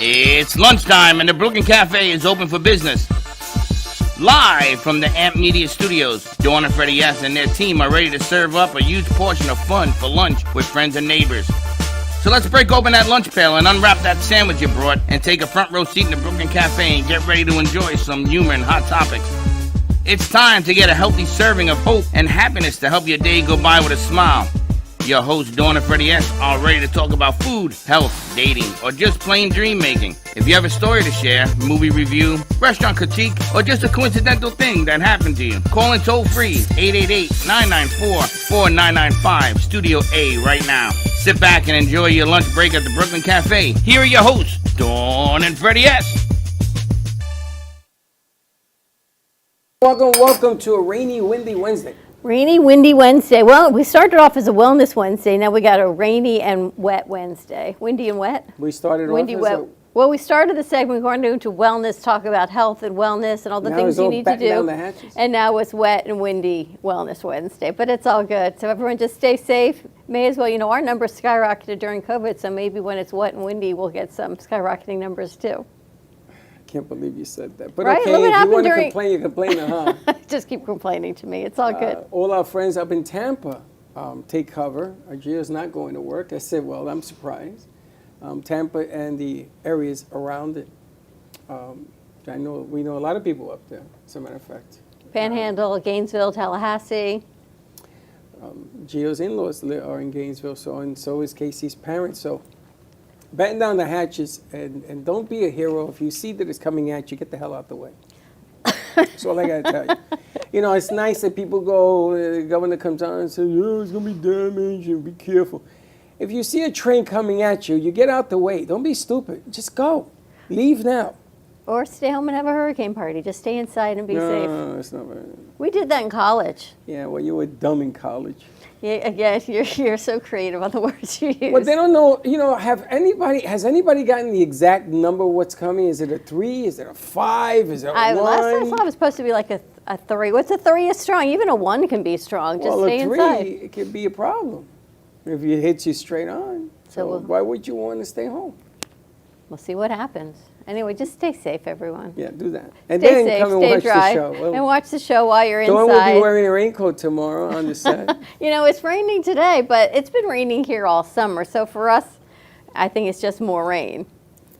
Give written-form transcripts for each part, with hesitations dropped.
It's lunchtime and the Brooklyn Cafe is open for business. Live from the AMP Media Studios, Dawn and Freddie S. and their team are ready to serve up a huge portion of fun for lunch with friends and neighbors. So let's break open that lunch pail and unwrap that sandwich you brought and take a front row seat in the Brooklyn Cafe and get ready to enjoy some humor and hot topics. It's time to get a healthy serving of hope and happiness to help your day go by with a smile. Your hosts, Dawn and Freddie S., are ready to talk about food, health, dating, or just plain dream making. If you have a story to share, movie review, restaurant critique, or just a coincidental thing that happened to you, call in toll free 888-994-4995, Studio A right now. Sit back and enjoy your lunch break at the Brooklyn Cafe. Here are your hosts, Dawn and Freddie S. Welcome to a rainy, windy Wednesday. Rainy, windy Wednesday. Well, we started off as a wellness Wednesday. Now we got a rainy and wet Wednesday. Windy and wet? We started windy, off wet. Well, we started the segment going into wellness, talk about health and wellness and all the things you need to do. Down the hatches. And now it's wet and windy Wellness Wednesday. But it's all good. So everyone just stay safe. May as well, you know, our numbers skyrocketed during COVID, so maybe when it's wet and windy, we'll get some skyrocketing numbers too. Can't believe you said that. But right? okay, if you want to complain, you complain, huh? Just keep complaining to me. It's all good. All our friends up in Tampa take cover. Gio's not going to work. I said, well, I'm surprised. Tampa and the areas around it. We know a lot of people up there, as a matter of fact. Panhandle, Gainesville, Tallahassee. Gio's in-laws are in Gainesville, and so is Casey's parents. So batten down the hatches and don't be a hero. If you see that it's coming at you, get the hell out the way. That's all I got to tell you. You know, it's nice that people go, the governor comes on and says, oh, it's going to be damaged and be careful. If you see a train coming at you, you get out the way. Don't be stupid. Just go. Leave now. Or stay home and have a hurricane party. Just stay inside and be safe. No, it's not very... We did that in college. Yeah, well, you were dumb in college. Yeah, again, you're so creative on the words you use. Well, they don't know, you know, has anybody gotten the exact number of what's coming? Is it a 3? Is it a 5? Is it a 1? Last I saw it was supposed to be like a 3. What's a 3 is strong? Even a 1 can be strong. Just stay inside. Well, a 3, it could be a problem if it hits you straight on. So why would you want to stay home? We'll see what happens. Anyway, just stay safe, everyone. Yeah, do that. And stay then safe, come and stay watch dry, the show. Well, and watch the show while you're inside. Dawn will be wearing a raincoat tomorrow on the set. You know, it's raining today, but it's been raining here all summer. So for us, I think it's just more rain.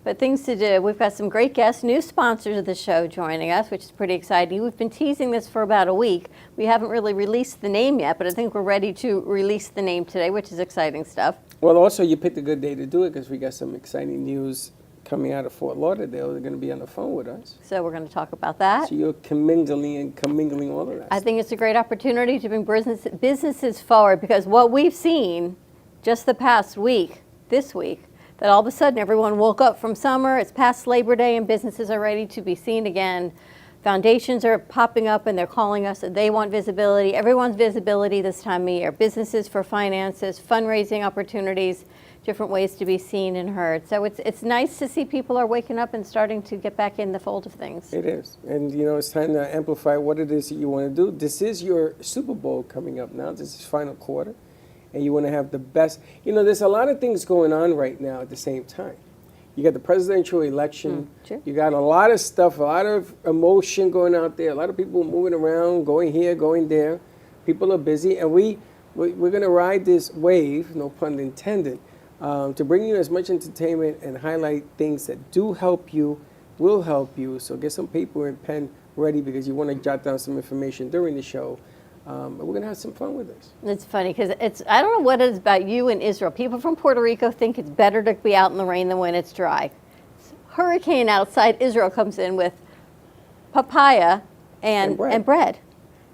But things to do. We've got some great guests, new sponsors of the show joining us, which is pretty exciting. We've been teasing this for about a week. We haven't really released the name yet, but I think we're ready to release the name today, which is exciting stuff. Well, also, you picked a good day to do it because we got some exciting news coming out of Fort Lauderdale. They're going to be on the phone with us. So we're going to talk about that. So you're commingling all of that. I think it's a great opportunity to bring businesses forward because what we've seen just the past week, this week, that all of a sudden everyone woke up from summer, it's past Labor Day, and businesses are ready to be seen again. Foundations are popping up and they're calling us and they want visibility. Everyone's visibility this time of year. Businesses for finances, fundraising opportunities, different ways to be seen and heard. So it's nice to see people are waking up and starting to get back in the fold of things. It is. And, you know, it's time to amplify what it is that you want to do. This is your Super Bowl coming up now. This is final quarter. And you want to have the best. You know, there's a lot of things going on right now at the same time. You got the presidential election. Sure. You got a lot of stuff, a lot of emotion going out there, a lot of people moving around, going here, going there. People are busy. And we're going to ride this wave, no pun intended, to bring you as much entertainment and highlight things that do help you, will help you. So get some paper and pen ready because you want to jot down some information during the show. But we're going to have some fun with this. It's funny because I don't know what it is about you and Israel. People from Puerto Rico think it's better to be out in the rain than when it's dry. Hurricane outside, Israel comes in with papaya and bread.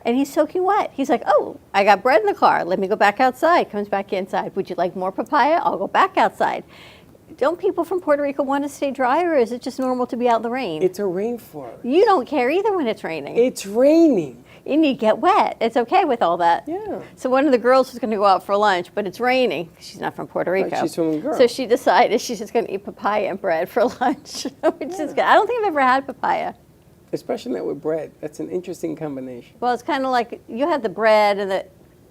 And he's soaking wet. He's like, oh, I got bread in the car. Let me go back outside. Comes back inside. Would you like more papaya? I'll go back outside. Don't people from Puerto Rico want to stay dry, or is it just normal to be out in the rain? It's a rainforest. You don't care either when it's raining. It's raining. And you get wet. It's okay with all that. Yeah. So one of the girls was going to go out for lunch, but it's raining. She's not from Puerto Rico. Right, she's from a girl. So she decided she's just going to eat papaya and bread for lunch, which is good. I don't think I've ever had papaya. Especially that with bread. That's an interesting combination. Well, it's kind of like you had the bread and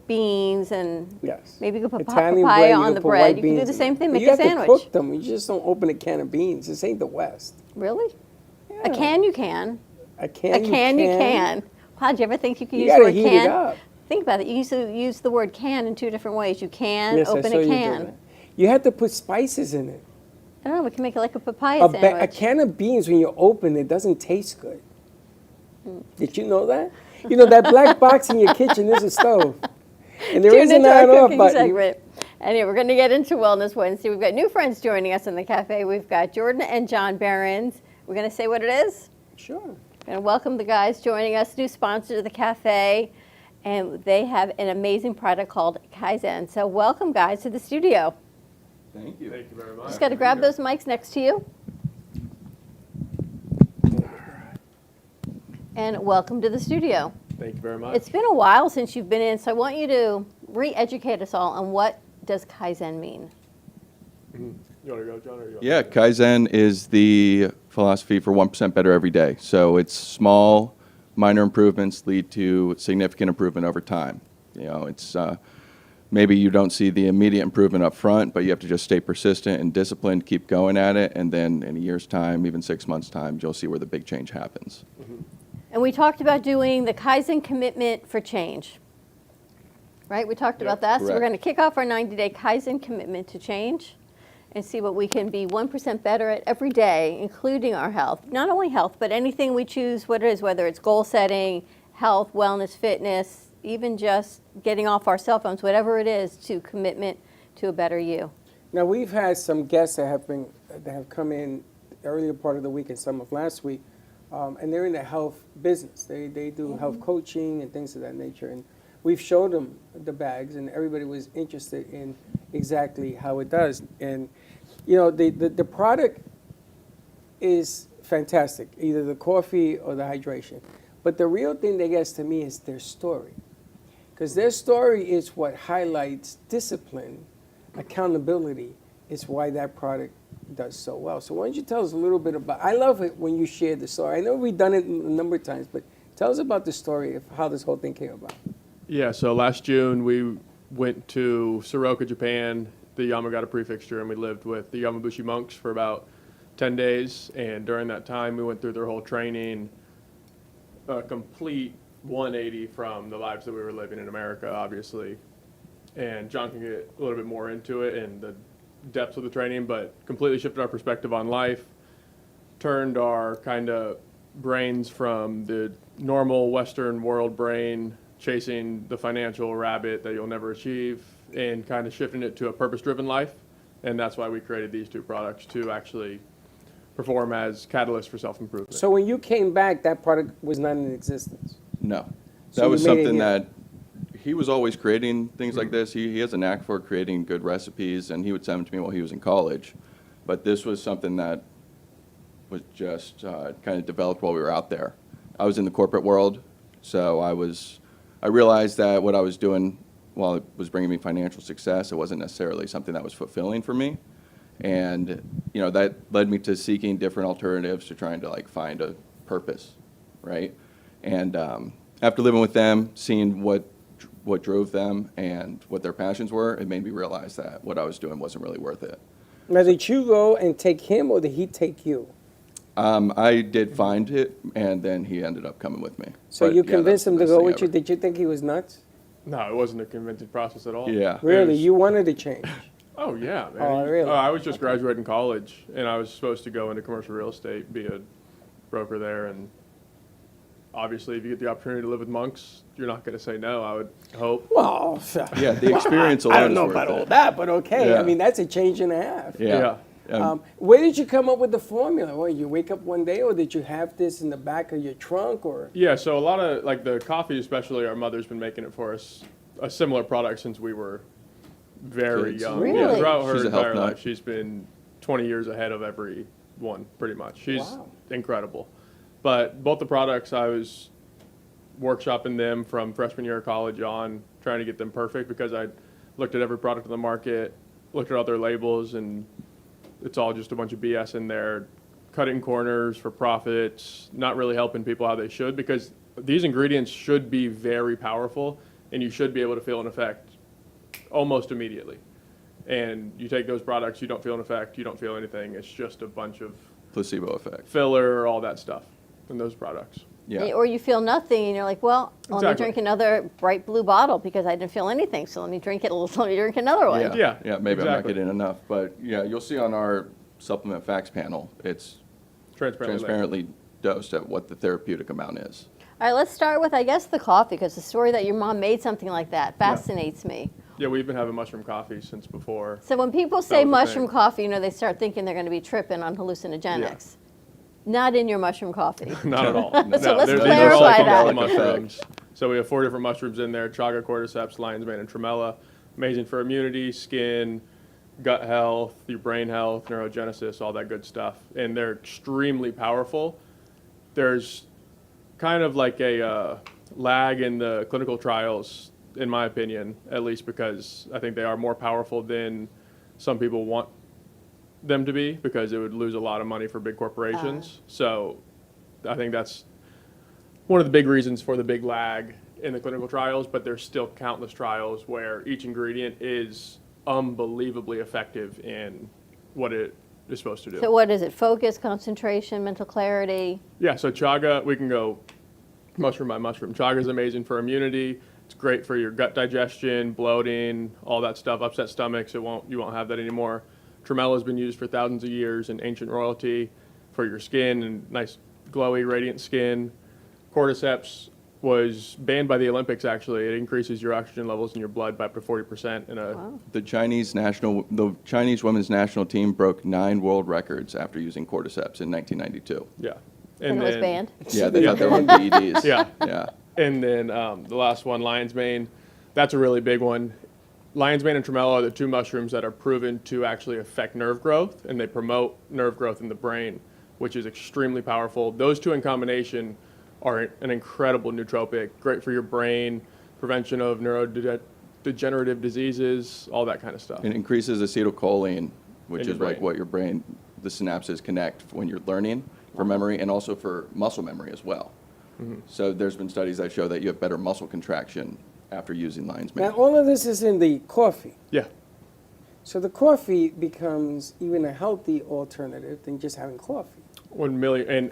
beans and Yes. maybe you could put Italian papaya bread, you on can the put bread. white You can do beans the in same it. thing, But make you a have sandwich. to cook them. You just don't open a can of beans. This ain't the West. Really? Yeah. A can you can. A can You can. Wow, do you ever think you can You use the gotta word heat can? it up. Think about it. You used to use the word can in two different ways. You can Yes, I open saw a you do can. that. You have to put spices in it. I don't know. We can make it like a papaya A sandwich. can of beans, when you open it, doesn't taste good. Hmm. Did you know that? You know, that black box in your kitchen is a stove. And there Tune is an into our on-off cooking button. segment. Anyway, we're going to get into Wellness Wednesday. We've got new friends joining us in the cafe. We've got Jordan and John Behrens. We're going to say what it is. Sure. We're going to welcome the guys joining us, new sponsors of the cafe, and they have an amazing product called Kaizen. So welcome, guys, to the studio. Thank you. Thank you very much. Just got to grab those mics next to you. And welcome to the studio. Thank you very much. It's been a while since you've been in, so I want you to re-educate us all on what does Kaizen mean. You want to go, John, or you want Yeah, Kaizen is the philosophy for 1% better every day. So it's small, minor improvements lead to significant improvement over time. You know, it's maybe you don't see the immediate improvement up front, but you have to just stay persistent and disciplined, keep going at it, and then in a year's time, even 6 months' time, you'll see where the big change happens. And we talked about doing the Kaizen Commitment for Change. Right? We talked about that. So we're correct. going to kick off our 90-day Kaizen Commitment to Change and see what we can be 1% better at every day, including our health. Not only health, but anything we choose, what it is, whether it's goal setting, health, wellness, fitness, even just getting off our cell phones, whatever it is, to commitment to a better you. Now, we've had some guests that have come in the earlier part of the week and some of last week, and they're in the health business. They do health coaching and things of that nature. And we've showed them the bags, and everybody was interested in exactly how it does. And, you know, the product is fantastic, either the coffee or the hydration. But the real thing that gets to me is their story. Because their story is what highlights discipline, accountability, is why that product does so well. So why don't you tell us a little bit about, I love it when you share the story. I know we've done it a number of times, but tell us about the story of how this whole thing came about. Yeah, so last June we went to Soroka, Japan, the Yamagata prefecture, and we lived with the Yamabushi monks for about 10 days. And during that time, we went through their whole training, a complete 180 from the lives that we were living in America, obviously. And John can get a little bit more into it and the depths of the training, but completely shifted our perspective on life, turned our kind of brains from the normal Western world brain, chasing the financial rabbit that you'll never achieve, and kind of shifting it to a purpose-driven life. And that's why we created these two products to actually perform as catalysts for self-improvement. So when you came back, that product was not in existence. No. So That you was made it something here. that he was always creating things like this. He has a knack for creating good recipes, and he would send them to me while he was in college. But this was something that was just kind of developed while we were out there. I was in the corporate world, so I realized that what I was doing, while it was bringing me financial success, it wasn't necessarily something that was fulfilling for me. And, you know, that led me to seeking different alternatives to trying to, like, find a purpose, right? And after living with them, seeing what drove them and what their passions were, it made me realize that what I was doing wasn't really worth it. Now, did you go and take him, or did he take you? I did find it, and then he ended up coming with me. So But, you yeah, convinced that's him the to best go thing with you? ever. Did you think he was nuts? No, it wasn't a convincing process at all. Yeah. Really? was- You wanted to change? Oh, yeah, man. Oh, really? I was just graduating college, and I was supposed to go into commercial real estate, be a broker there, and obviously, if you get the opportunity to live with monks, you're not going to say no, I would hope. Well, Yeah, the experience alone I don't is know worth about it. all that, but okay. Yeah. I mean, that's a change and a half. Yeah. Where did you come up with the formula? Well, you wake up one day, or did you have this in the back of your trunk, or? Yeah, so a lot of, like the coffee especially, our mother's been making it for us, a similar product since we were very Kids. young. Really? Yeah, throughout her She's a health entire nut. life, she's been 20 years ahead of everyone, pretty much. She's Wow. incredible. But both the products, I was workshopping them from freshman year of college on, trying to get them perfect because I looked at every product on the market, looked at all their labels, and it's all just a bunch of BS in there, cutting corners for profits, not really helping people how they should, because these ingredients should be very powerful, and you should be able to feel an effect almost immediately. And you take those products, you don't feel an effect, you don't feel anything. It's just a bunch of Placebo effect. filler, all that stuff in those products. Yeah. Or you feel nothing, and you're like, well, let me Exactly. drink another bright blue bottle because I didn't feel anything. So let me drink it. Let me drink another one. Yeah. Yeah, Maybe I'm not exactly. getting enough, but yeah, you'll see on our supplement facts panel, it's transparently dosed at what the therapeutic amount is. All right, let's start with, I guess, the coffee, because the story that your mom made something like that fascinates me. Yeah, we've been having mushroom coffee since before. So when people say was the mushroom thing. coffee, they start thinking they're going to be tripping on hallucinogenics. Not in your mushroom coffee. Not at all. So let's these are clarify all that. psychedelic mushrooms. So we have 4 different mushrooms in there: chaga, cordyceps, lion's mane, and tremella. Amazing for immunity, skin, gut health, your brain health, neurogenesis, all that good stuff. And they're extremely powerful. There's kind of like a lag in the clinical trials, in my opinion, at least, because I think they are more powerful than some people want them to be, because it would lose a lot of money for big corporations. So I think that's one of the big reasons for the big lag in the clinical trials, but there's still countless trials where each ingredient is unbelievably effective in what it is supposed to do. So what is it? Focus, concentration, mental clarity? Yeah, so chaga, we can go mushroom by mushroom. Chaga is amazing for immunity. It's great for your gut digestion, bloating, all that stuff. Upset stomachs, you won't have that anymore. Tremella has been used for thousands of years in ancient royalty for your skin and nice, glowy, radiant skin. Cordyceps was banned by the Olympics, actually. It increases your oxygen levels in your blood by up to 40% in a... Wow. The Chinese women's national team broke 9 world records after using cordyceps in 1992. Yeah. And it was banned? Yeah, they got their own PEDs. Yeah. Yeah. And then the last one, lion's mane, that's a really big one. Lion's mane and tremella are the 2 mushrooms that are proven to actually affect nerve growth, and they promote nerve growth in the brain, which is extremely powerful. Those 2 in combination are an incredible nootropic, great for your brain, prevention of neurodegenerative diseases, all that kind of stuff. It increases acetylcholine, which In your is like brain. what your brain, the synapses connect when you're learning for memory and also for muscle memory as well. So there's been studies that show that you have better muscle contraction after using lion's mane. Now, all of this is in the coffee. Yeah. So the coffee becomes even a healthy alternative than just having coffee. 1 million, and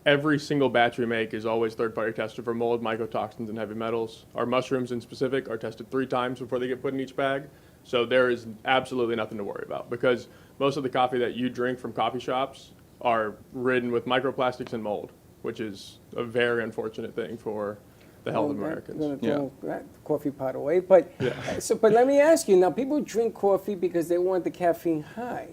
every single batch we make is always third-party tested for mold, mycotoxins, and heavy metals. Our mushrooms in specific are tested 3 times before they get put in each bag. So there is absolutely nothing to worry about, because most of the coffee that you drink from coffee shops are ridden with microplastics and mold, which is a very unfortunate thing for the health of Well, Americans. I'm gonna throw that coffee pot away. But but let me ask you now. People drink coffee because they want the caffeine high,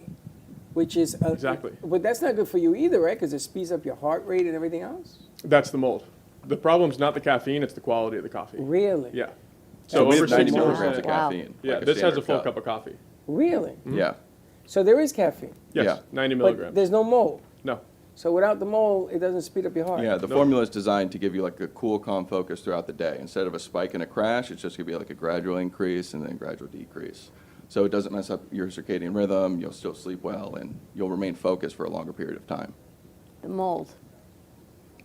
which is Exactly. But that's not good for you either, right? Because it speeds up your heart rate and everything else. That's the mold. The problem's not the caffeine, it's the quality of the coffee. Really? Yeah. So we over have 90 60%. milligrams of Wow. caffeine. Yeah, like this has a standard full cup. cup of coffee. Really? Yeah. So there is caffeine, Yes, Yeah. 90 but milligrams. there's no mold. No. So without the mold, it doesn't speed up your heart. Yeah, the formula is designed to give you like a cool, calm focus throughout the day. Instead of a spike and a crash, it's just going to be like a gradual increase and then gradual decrease. So it doesn't mess up your circadian rhythm, you'll still sleep well, and you'll remain focused for a longer period of time. The mold.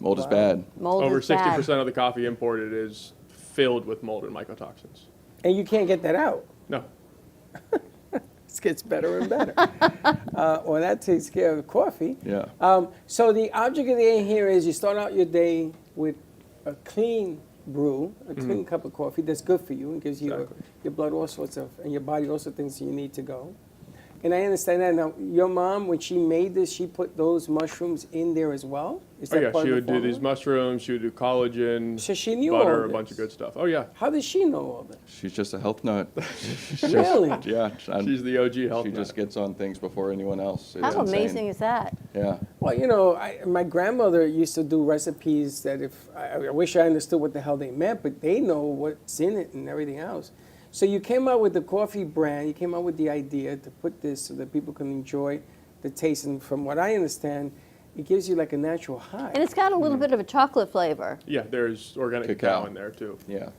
Mold is bad. Mold Over is bad. 60% of the coffee imported is filled with mold and mycotoxins. And you can't get that out. No. It gets better and better. Well, that takes care of the coffee. Yeah. So the object of the day here is you start out your day with a clean brew, a clean cup of coffee that's good for you and gives you Exactly. your blood all sorts of, and your body also things you need to go. And I understand that. Now, your mom, when she made this, she put those mushrooms in there as well? Is Oh, yeah, part she of would the do these formula? mushrooms, she would do collagen, So she knew all butter, a this. bunch of good stuff. Oh, yeah. How does she know all this? She's just a health nut. Really? Yeah. She's the OG health She nut. just gets on things before anyone else. It's How insane. amazing is that? Yeah. Well, you know, my grandmother used to do recipes that if I wish I understood what the hell they meant, but they know what's in it and everything else. So you came out with the coffee brand. You came out with the idea to put this so that people can enjoy the taste. And from what I understand, it gives you like a natural high. And it's got a little bit of a chocolate flavor. Yeah, there's organic cacao in there, too. Yeah.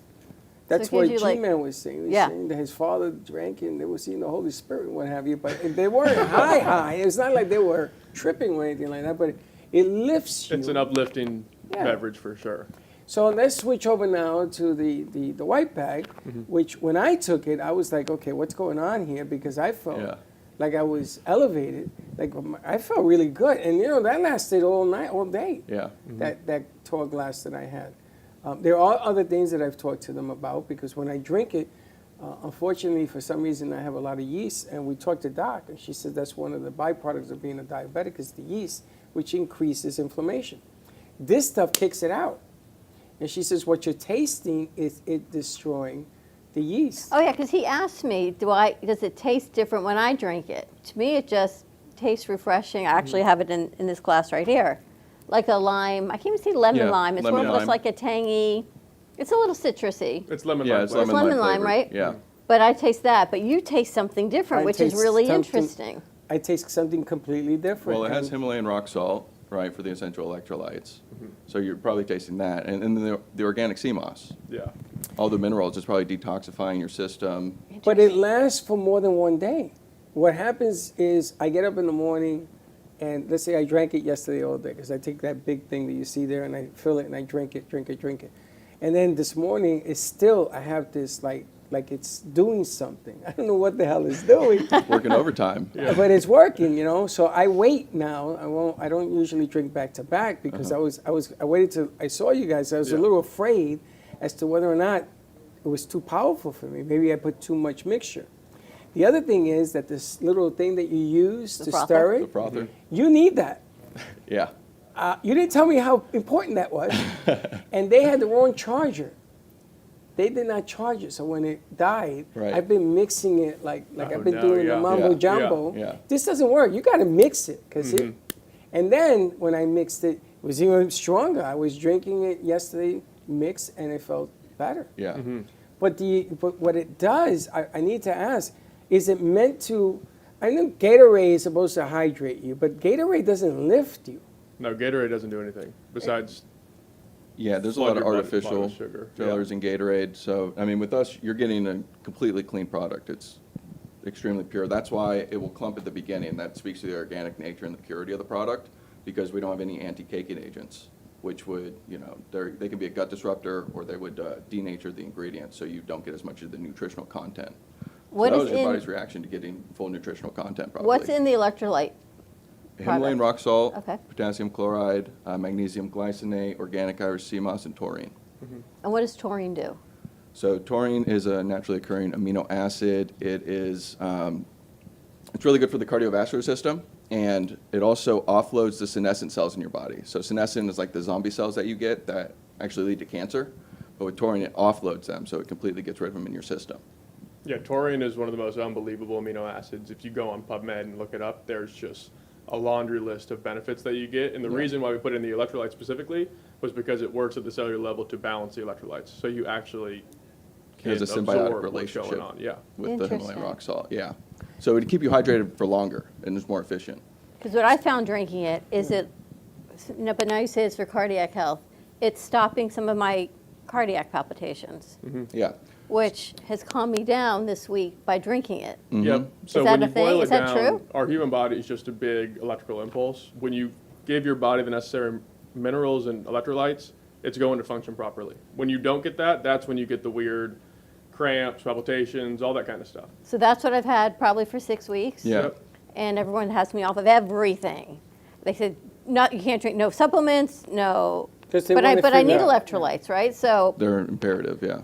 That's So it what gives you, like- G-Man was saying. He was Yeah. saying that his father drank and they were seeing the Holy Spirit and what have you. But they weren't high. It's not like they were tripping or anything like that. But it lifts you. It's an uplifting Yeah. beverage for sure. So let's switch over now to the white bag, which when I took it, I was like, okay, what's going on here? Because I felt like I was elevated. Like I felt really good. And, that lasted all night, all day. Yeah. That tall glass that I had. There are other things that I've talked to them about because when I drink it, unfortunately, for some reason, I have a lot of yeast. And we talked to Doc, and she said that's one of the byproducts of being a diabetic is the yeast, which increases inflammation. This stuff kicks it out. And she says what you're tasting is it destroying the yeast. Oh yeah, because he asked me, does it taste different when I drink it? To me, it just tastes refreshing. I actually have it in this glass right here, like a lime. I can't even see lemon lime. It's lemon almost lime. like a tangy. It's a little citrusy. It's lemon Yeah, lime. it's flavor. lemon lime, flavored. right? Yeah. But I taste that. But you taste something different, I which is taste really something- interesting. I taste something completely different. Well, it has And Himalayan rock salt, right, for the essential electrolytes. So you're probably tasting that. And then the organic sea moss. Yeah. All the minerals, it's probably detoxifying your system. But it lasts for more than one day. What happens is I get up in the morning, and let's say I drank it yesterday all day, because I take that big thing that you see there, and I fill it, and I drink it. And then this morning, it's still, I have this, like it's doing something. I don't know what the hell it's doing, Working overtime. but it's working, So I wait now. I don't usually drink back to back because I waited till I saw you guys. I was a little afraid as to whether or not it was too powerful for me. Maybe I put too much mixture. The other thing is that this little thing that you use to frother? stir The it, frother. you need that. Yeah. You didn't tell me how important that was. And they had the wrong charger. They did not charge it. So when it died, Right. I've been mixing it like I've been no, doing yeah. the mambo Yeah, jumbo. yeah. This doesn't work. You got to mix it. And then when I mixed it, it was even stronger. I was drinking it yesterday, mixed, and it felt better. Yeah. But what it does, I need to ask, is it meant to, I know Gatorade is supposed to hydrate you, but Gatorade doesn't lift you. No, Gatorade doesn't do anything besides. Yeah, there's a Flood lot of your blood artificial with sugar. fillers in Gatorade. So, I mean, with us, you're getting a completely clean product. It's extremely pure. That's why it will clump at the beginning. That speaks to the organic nature and the purity of the product because we don't have any anti-caking agents, which would, they can be a gut disruptor or they would denature the ingredients so you don't get as much of the nutritional content. What so that is was your in- body's reaction to getting full nutritional content, probably. What's in the electrolyte? Himalayan rock salt, Okay. potassium chloride, magnesium glycinate, organic Irish sea moss, and taurine. And what does taurine do? So taurine is a naturally occurring amino acid. It is, it's really good for the cardiovascular system, and it also offloads the senescent cells in your body. So senescent is like the zombie cells that you get that actually lead to cancer, but with taurine it offloads them, so it completely gets rid of them in your system. Yeah, taurine is one of the most unbelievable amino acids. If you go on PubMed and look it up, there's just a laundry list of benefits that you get. And the reason why we put it in the electrolytes specifically was because it works at the cellular level to balance the electrolytes. So you actually It can has a absorb symbiotic what's relationship going on. Yeah. with the Himalayan Interesting. rock salt. Yeah. So it would keep you hydrated for longer and it's more efficient. Because what I found drinking it is but now you say it's for cardiac health. It's stopping some of my cardiac palpitations, Yeah. which has calmed me down this week by drinking it. Yep. So Is that when a you boil thing? it Is that down, true? our human body is just a big electrical impulse. When you give your body the necessary minerals and electrolytes, it's going to function properly. When you don't get that, that's when you get the weird cramps, palpitations, all that kind of stuff. So that's what I've had probably for 6 weeks. Yeah. Yep. And everyone has me off of everything. They said, you can't drink no supplements, no. 'Cause they But wanna I need figure out- electrolytes, right? So They're imperative, yeah.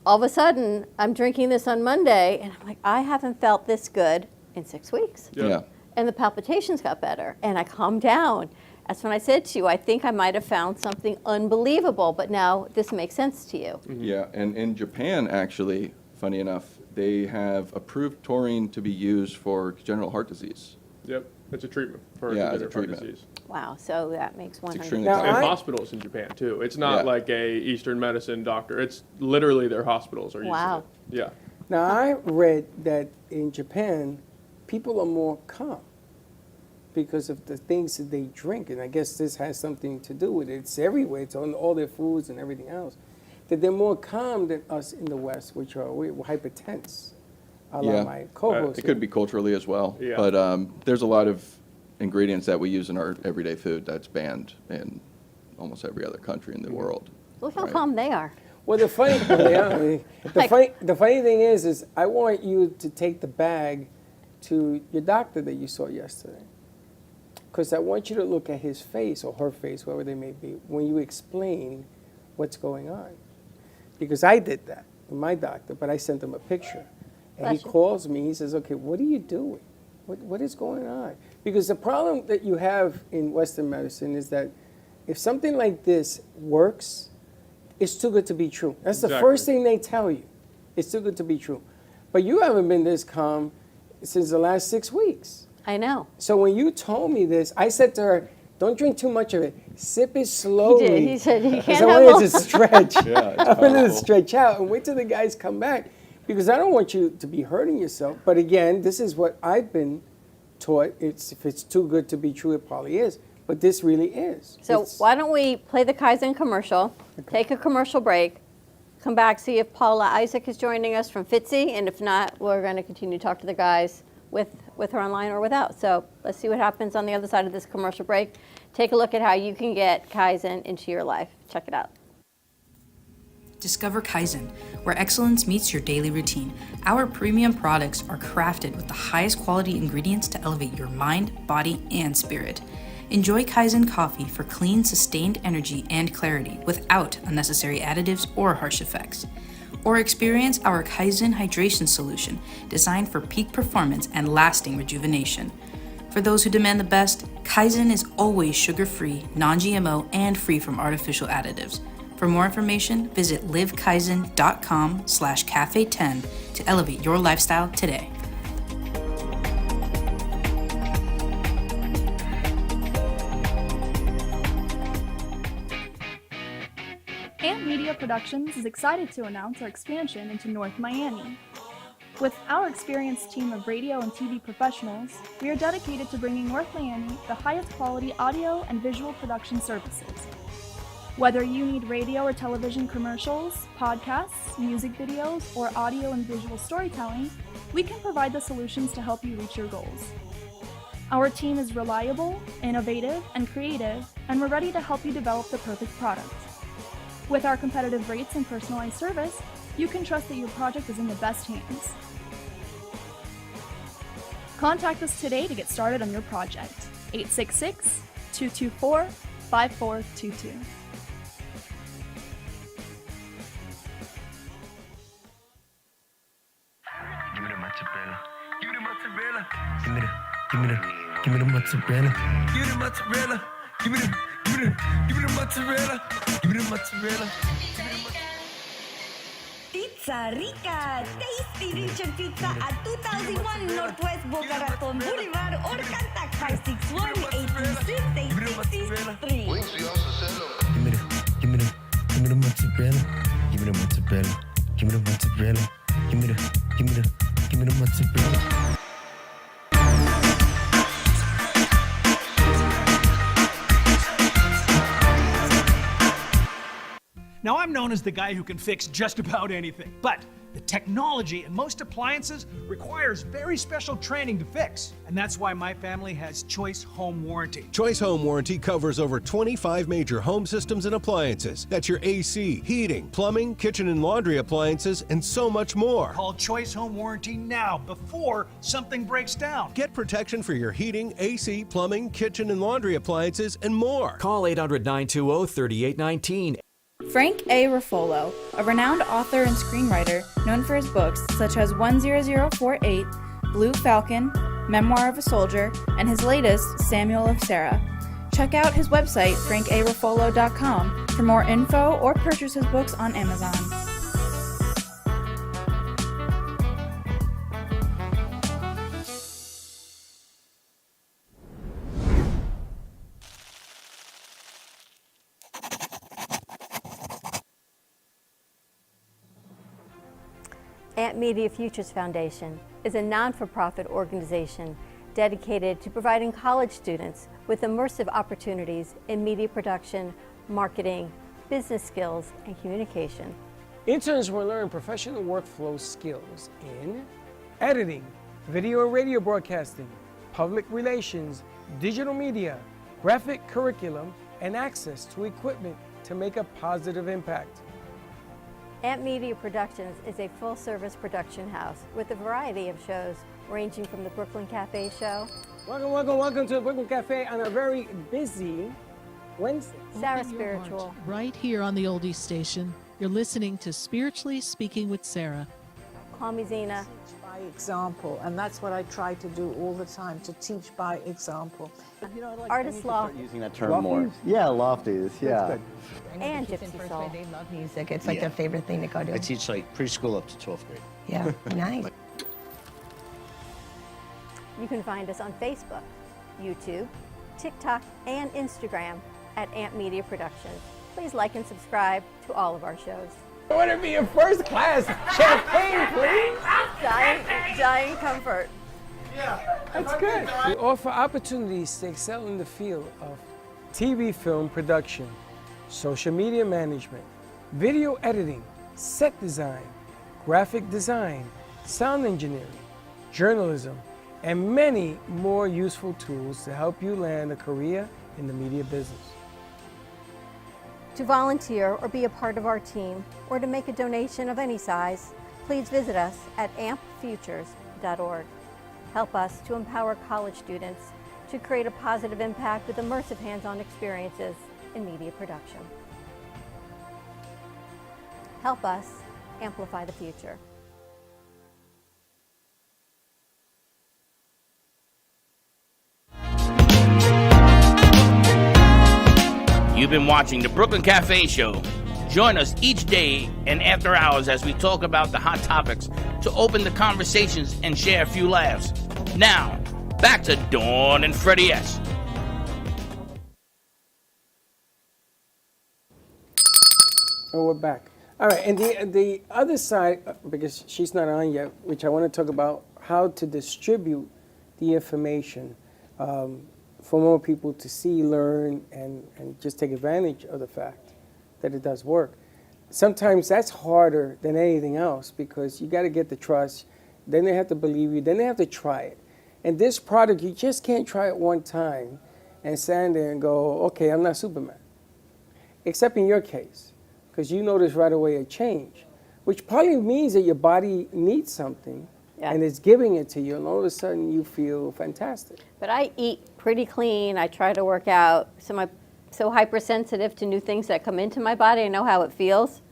all of a sudden, I'm drinking this on Monday, and I'm like, I haven't felt this good in 6 weeks. Yep. Yeah. And the palpitations got better, and I calmed down. That's when I said to you, I think I might have found something unbelievable, but now this makes sense to you. Yeah, and in Japan, actually, funny enough, they have approved taurine to be used for congenital heart disease. Yep. It's a treatment for Yeah, it's a congenital heart treatment. disease. Wow, so that makes 100 extremely Now, And I- hospitals in Japan too. It's not Yeah. like a Eastern medicine doctor. It's literally their hospitals are using Wow. it. Yeah. Now, I read that in Japan, people are more calm because of the things that they drink. And I guess this has something to do with it. It's everywhere. It's on all their foods and everything else. That they're more calm than us in the West, which are we're hypertense. A la Yeah. my co-host. It could be culturally as well. Yeah. But there's a lot of ingredients that we use in our everyday food that's banned in almost every other country in the world. Look how calm they are. Well, the funny thing is I want you to take the bag to your doctor that you saw yesterday. Because I want you to look at his face or her face, whoever they may be, when you explain what's going on. Because I did that with my doctor, but I sent him a picture. And he calls me, he says, okay, what are you doing? What is going on? Because the problem that you have in Western medicine is that if something like this works, it's too good to be true. That's the first thing they tell you. It's too good to be true. But you haven't been this calm since the last 6 weeks. I know. So when you told me this, I said to her, don't drink too much of it. Sip it slowly. He did. He said you can't I have wanted to stretch. I wanted to powerful. stretch out and wait till the guys come back. Because I don't want you to be hurting yourself. But again, this is what I've been taught. If it's too good to be true, it probably is. But this really is. So why don't we play the Kaizen commercial, take a commercial break, come back, see if Paula Isaac is joining us from FITCE, and if not, we're going to continue to talk to the guys with her online or without. So let's see what happens on the other side of this commercial break. Take a look at how you can get Kaizen into your life. Check it out. Discover Kaizen, where excellence meets your daily routine. Our premium products are crafted with the highest quality ingredients to elevate your mind, body, and spirit. Enjoy Kaizen coffee for clean, sustained energy and clarity without unnecessary additives or harsh effects. Or experience our Kaizen hydration solution, designed for peak performance and lasting rejuvenation. For those who demand the best, Kaizen is always sugar-free, non-GMO, and free from artificial additives. For more information, visit livekaizen.com/cafe10 to elevate your lifestyle today. Amp Media Productions is excited to announce our expansion into North Miami. With our experienced team of radio and TV professionals, we are dedicated to bringing North Miami the highest quality audio and visual production services. Whether you need radio or television commercials, podcasts, music videos, or audio and visual storytelling, we can provide the solutions to help you reach your goals. Our team is reliable, innovative, and creative, and we're ready to help you develop the perfect product. With our competitive rates and personalized service, you can trust that your project is in the best hands. Contact us today to get started on your project. 866-224-5422. Give me the mozzarella. Give me the mozzarella. Give me the mozzarella. Give me the mozzarella. Pizza Rica, tasty rich and pizza at 2001 Northwest Boca Raton Boulevard or contact 561-826-8663. Give me the mozzarella. Give me the mozzarella. Give me the mozzarella. Give me the mozzarella. Now, I'm known as the guy who can fix just about anything, but the technology in most appliances requires very special training to fix. And that's why my family has Choice Home Warranty. Choice Home Warranty covers over 25 major home systems and appliances. That's your AC, heating, plumbing, kitchen and laundry appliances, and so much more. Call Choice Home Warranty now before something breaks down. Get protection for your heating, AC, plumbing, kitchen and laundry appliances, and more. Call 800-920-3819. Frank A. Ruffolo, a renowned author and screenwriter known for his books such as 10048, Blue Falcon, Memoir of a Soldier, and his latest, Samuel of Sarah. Check out his website, frankaruffolo.com, for more info or purchase his books on Amazon. Amp Media Futures Foundation is a non-for-profit organization dedicated to providing college students with immersive opportunities in media production, marketing, business skills, and communication. Interns will learn professional workflow skills in editing, video and radio broadcasting, public relations, digital media, graphic curriculum, and access to equipment to make a positive impact. Amp Media Productions is a full-service production house with a variety of shows ranging from the Brooklyn Cafe show. Welcome to the Brooklyn Cafe on a very busy Wednesday. Sarah Spiritual. Right here on the Oldies station, you're listening to Spiritually Speaking with Sarah. Call me Zena. By example, and that's what I try to do all the time, to teach by example. Artist Law. Using that term more. Yeah, lofties, yeah. And Gypsy Soul. They love music. It's like their favorite thing to go to. I teach like preschool up to 12th grade. Yeah, nice. You can find us on Facebook, YouTube, TikTok, and Instagram at Amp Media Productions. Please like and subscribe to all of our shows. I want to be in first class. Champagne, please. Dying comfort. Yeah, that's good. We offer opportunities to excel in the field of TV film production, social media management, video editing, set design, graphic design, sound engineering, journalism, and many more useful tools to help you land a career in the media business. To volunteer or be a part of our team, or to make a donation of any size, please visit us at ampfutures.org. Help us to empower college students to create a positive impact with immersive hands-on experiences in media production. Help us amplify the future. You've been watching the Brooklyn Cafe Show. Join us each day and after hours as we talk about the hot topics to open the conversations and share a few laughs. Now, back to Dawn and Freddie S. Oh, we're back. All right, and the other side, because she's not on yet, which I want to talk about how to distribute the information for more people to see, learn, and just take advantage of the fact that it does work. Sometimes that's harder than anything else because you got to get the trust, then they have to believe you, then they have to try it. And this product, you just can't try it one time and stand there and go, okay, I'm not Superman. Except in your case, because you notice right away a change, which probably means that your body needs something. Yeah. And it's giving it to you, and all of a sudden you feel fantastic. But I eat pretty clean. I try to work out. So I'm so hypersensitive to new things that come into my body. I know how it feels.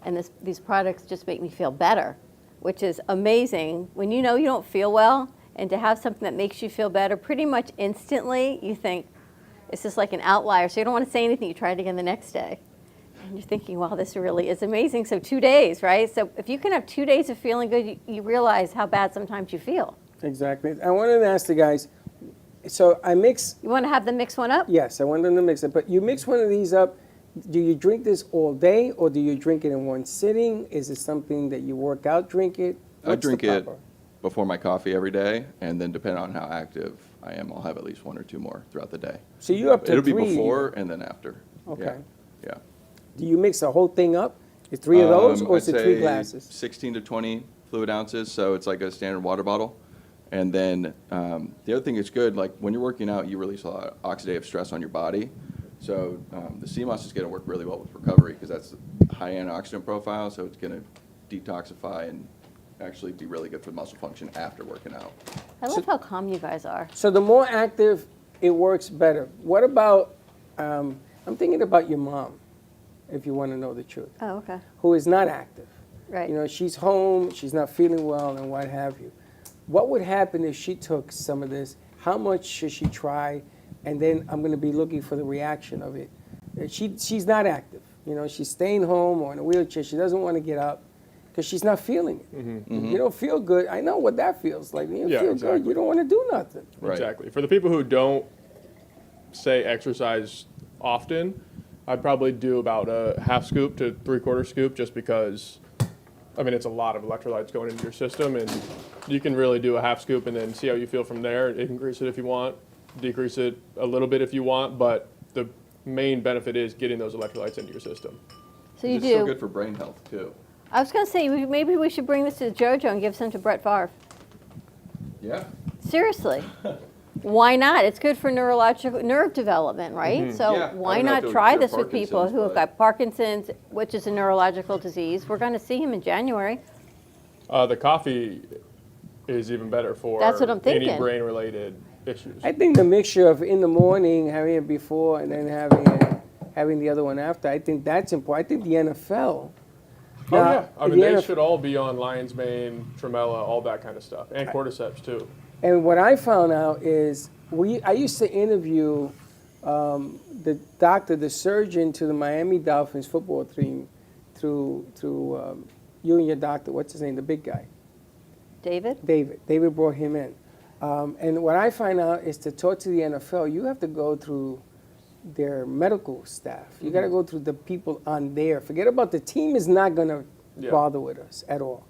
And these products just make me feel better, which is amazing. When you know you don't feel well, and to have something that makes you feel better pretty much instantly, you think, it's just like an outlier. So you don't want to say anything. You try it again the next day. And you're thinking, wow, this really is amazing. So 2 days, right? So if you can have 2 days of feeling good, you realize how bad sometimes you feel. Exactly. I wanted to ask the guys, so I mix... You want to have them mix one up? Yes, I want them to mix it. But you mix one of these up, do you drink this all day, or do you drink it in one sitting? Is it something that you work out, drink it? I drink it before my coffee every day, and then depending on how active I am, I'll have at least one or two more throughout the day. So you're up to 3? It'll be before and then after. Okay. Yeah. Do you mix the whole thing up? Is 3 of those, or is it 3 glasses? 16 to 20 fluid ounces, so it's like a standard water bottle. And then the other thing is good, like when you're working out, you release a lot of oxidative stress on your body. So the CMOS is going to work really well with recovery because that's a high antioxidant profile, so it's going to detoxify and actually be really good for muscle function after working out. I love how calm you guys are. So the more active, it works better. What about, I'm thinking about your mom, if you want to know the truth. Oh, okay. Who is not active. Right. You know, she's home, she's not feeling well, and what have you. What would happen if she took some of this? How much should she try? And then I'm going to be looking for the reaction of it. She's not active. You know, she's staying home or in a wheelchair. She doesn't want to get up because she's not feeling it. Mm-hmm. Mm-hmm. You don't feel good. I know what that feels like. You don't feel good. You don't want to do nothing. Right. Exactly. For the people who don't, say, exercise often, I'd probably do about a half scoop to 3/4 scoop just because, I mean, it's a lot of electrolytes going into your system, and you can really do a half scoop and then see how you feel from there. Increase it if you want, decrease it a little bit if you want, but the main benefit is getting those electrolytes into your system. So you it's do. so good for brain health, too. I was going to say, maybe we should bring this to JoJo and give some to Brett Favre. Yeah. Seriously. Why not? It's good for nerve development, right? Mhm. So Yeah, I why don't know if not it would try cure this with people Parkinson's, who have but- got Parkinson's, which is a neurological disease? We're going to see him in January. The coffee is even better for That's what I'm any thinking. brain-related issues. I think the mixture of in the morning, having it before, and then having the other one after, I think that's important. I think the NFL. Oh Now, yeah, I mean the they NFL should all be on lion's mane, tremella, all that kind of stuff, and cordyceps too. And what I found out is I used to interview the doctor, the surgeon to the Miami Dolphins football team through you and your doctor. What's his name? The big guy. David? David brought him in. And what I find out is to talk to the NFL, you have to go through their medical staff. You got to go through the people on there. Forget about the team is not going to bother with us at all.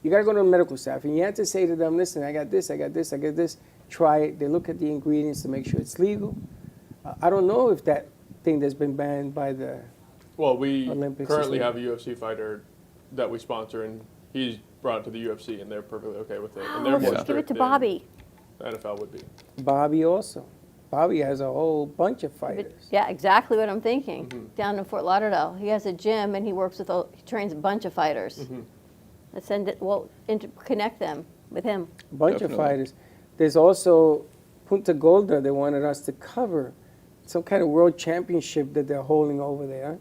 You got to go to the medical staff, and you have to say to them, listen, I got this, I got this, I got this. Try it. They look at the ingredients to make sure it's legal. I don't know if that thing that's been banned by the Well, we Olympics currently is have a UFC fighter that we sponsor, and he's brought it to the UFC, and they're perfectly okay with it. And they're more Let's give it strict to than Bobby. The NFL would be. Bobby also. Bobby has a whole bunch of fighters. Yeah, exactly what I'm thinking. Mm-hmm. Down in Fort Lauderdale, he has a gym and he works with. He trains a bunch of fighters. Mm-hmm. Let's send it. Well, connect them with him. A bunch of fighters. There's also Punta Golda. They wanted us to cover some kind of world championship that they're holding over there.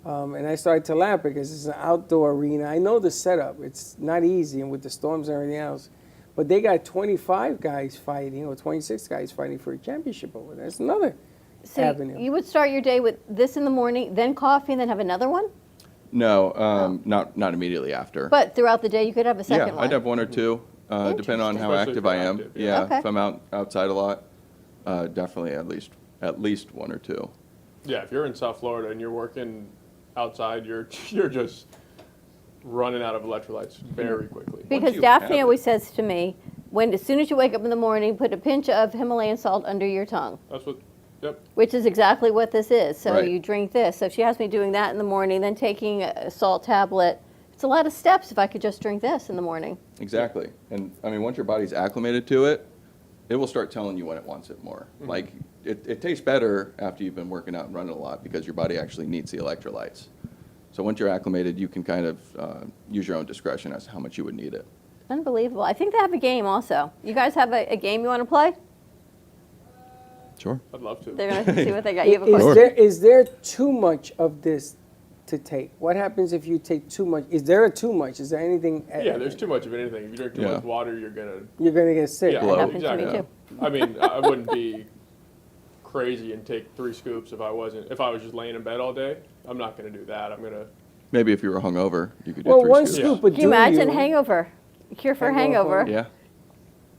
And I started to laugh because it's an outdoor arena. I know the setup. It's not easy, and with the storms and everything else. But they got 25 guys fighting, or 26 guys fighting for a championship over there. That's another So avenue. you would start your day with this in the morning, then coffee, and then have another one? No, not immediately after. But throughout the day, you could have a second Yeah, one. I'd have one or two, depending on how Especially active if I you're am. active, Yeah, Okay. if I'm outside a lot, definitely at least one or two. Yeah, if you're in South Florida and you're working outside, you're just running out of electrolytes very quickly. Because you Daphne have always says to me, as soon as you wake up in the morning, put a pinch of Himalayan salt under your tongue, That's what. Yep. which is exactly what this is. So Right. you drink this. So she has me doing that in the morning, then taking a salt tablet. It's a lot of steps if I could just drink this in the morning. Exactly. And I mean, once your body's acclimated to it, it will start telling you when it wants it more. Mm-hmm. Like, it tastes better after you've been working out and running a lot because your body actually needs the electrolytes. So once you're acclimated, you can kind of use your own discretion as to how much you would need it. Unbelievable. I think they have a game also. You guys have a game you want to play? Sure. I'd love to. They're going to see what they got. You have a Is question? is there too much of this to take? What happens if you take too much? Is there a too much? Is there anything? Yeah, there's too much of anything. If you drink too Yeah. much water, you're gonna. You're going to get sick. Yeah, Blow. Happened to me exactly. too. I mean, I wouldn't be crazy and take 3 scoops if I was just laying in bed all day. I'm not gonna do that. I'm gonna. Maybe if you were hungover, you could do Well, 3 one scoops. scoop would Can you do imagine you. hangover? Cure for Hangover. hangover. Yeah.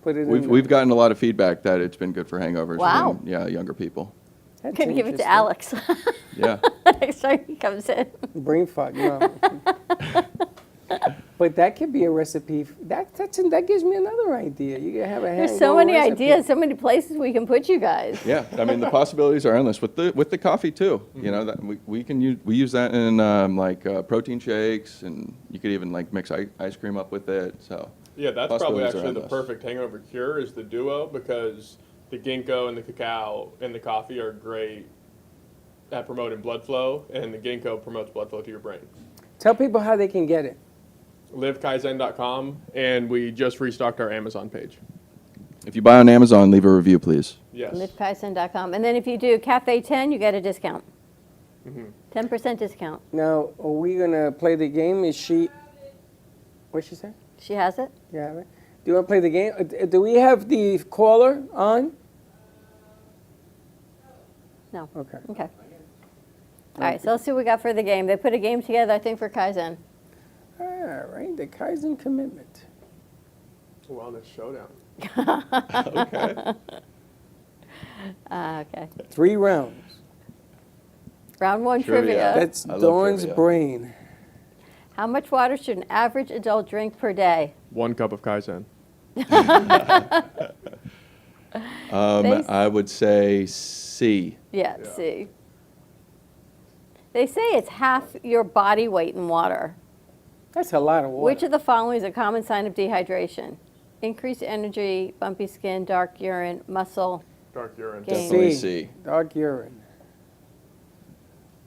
Put it in We've gotten a lot lot of feedback that it's been good for hangovers. Wow. from, yeah, younger people. That's Could give it to interesting. Alex Yeah. next time he comes in. Brain fog, no. But that could be a recipe. That gives me another idea. You can have a There's so hangover many recipe. ideas, so many places we can put you guys. Yeah, I mean the possibilities are endless with the coffee too. You know that we use that in protein shakes, and you could even like mix ice cream up with it. So Yeah, that's probably possibilities are actually the endless. perfect hangover cure is the duo, because the ginkgo and the cacao and the coffee are great at promoting blood flow, and the ginkgo promotes blood flow to your brain. Tell people how they can get it. livekaizen.com, and we just restocked our Amazon page. If you buy on Amazon, leave a review, please. Yes. LiveKaizen.com. And then if you do Cafe 10, you get a discount. Mm-hmm. 10% discount. Now, are we gonna play the game? Is she? What'd she say? She has it? Yeah. Right. Do you want to play the game? Do we have the caller on? No. Okay. Okay. All right, so let's see what we got for the game. They put a game together, I think, for Kaizen. All right. The Kaizen Commitment. Wellness showdown. Okay. Okay. 3 rounds. Round 1 Trivia. trivia. That's I love Dawn's trivia. brain. How much water should an average adult drink per day? 1 cup of Kaizen. I would say C. Yeah, see. They say it's half your body weight in water. That's a lot of water. Which of the following is a common sign of dehydration? Increased energy, bumpy skin, dark urine, muscle. Dark urine. gain. Definitely C. Dark urine.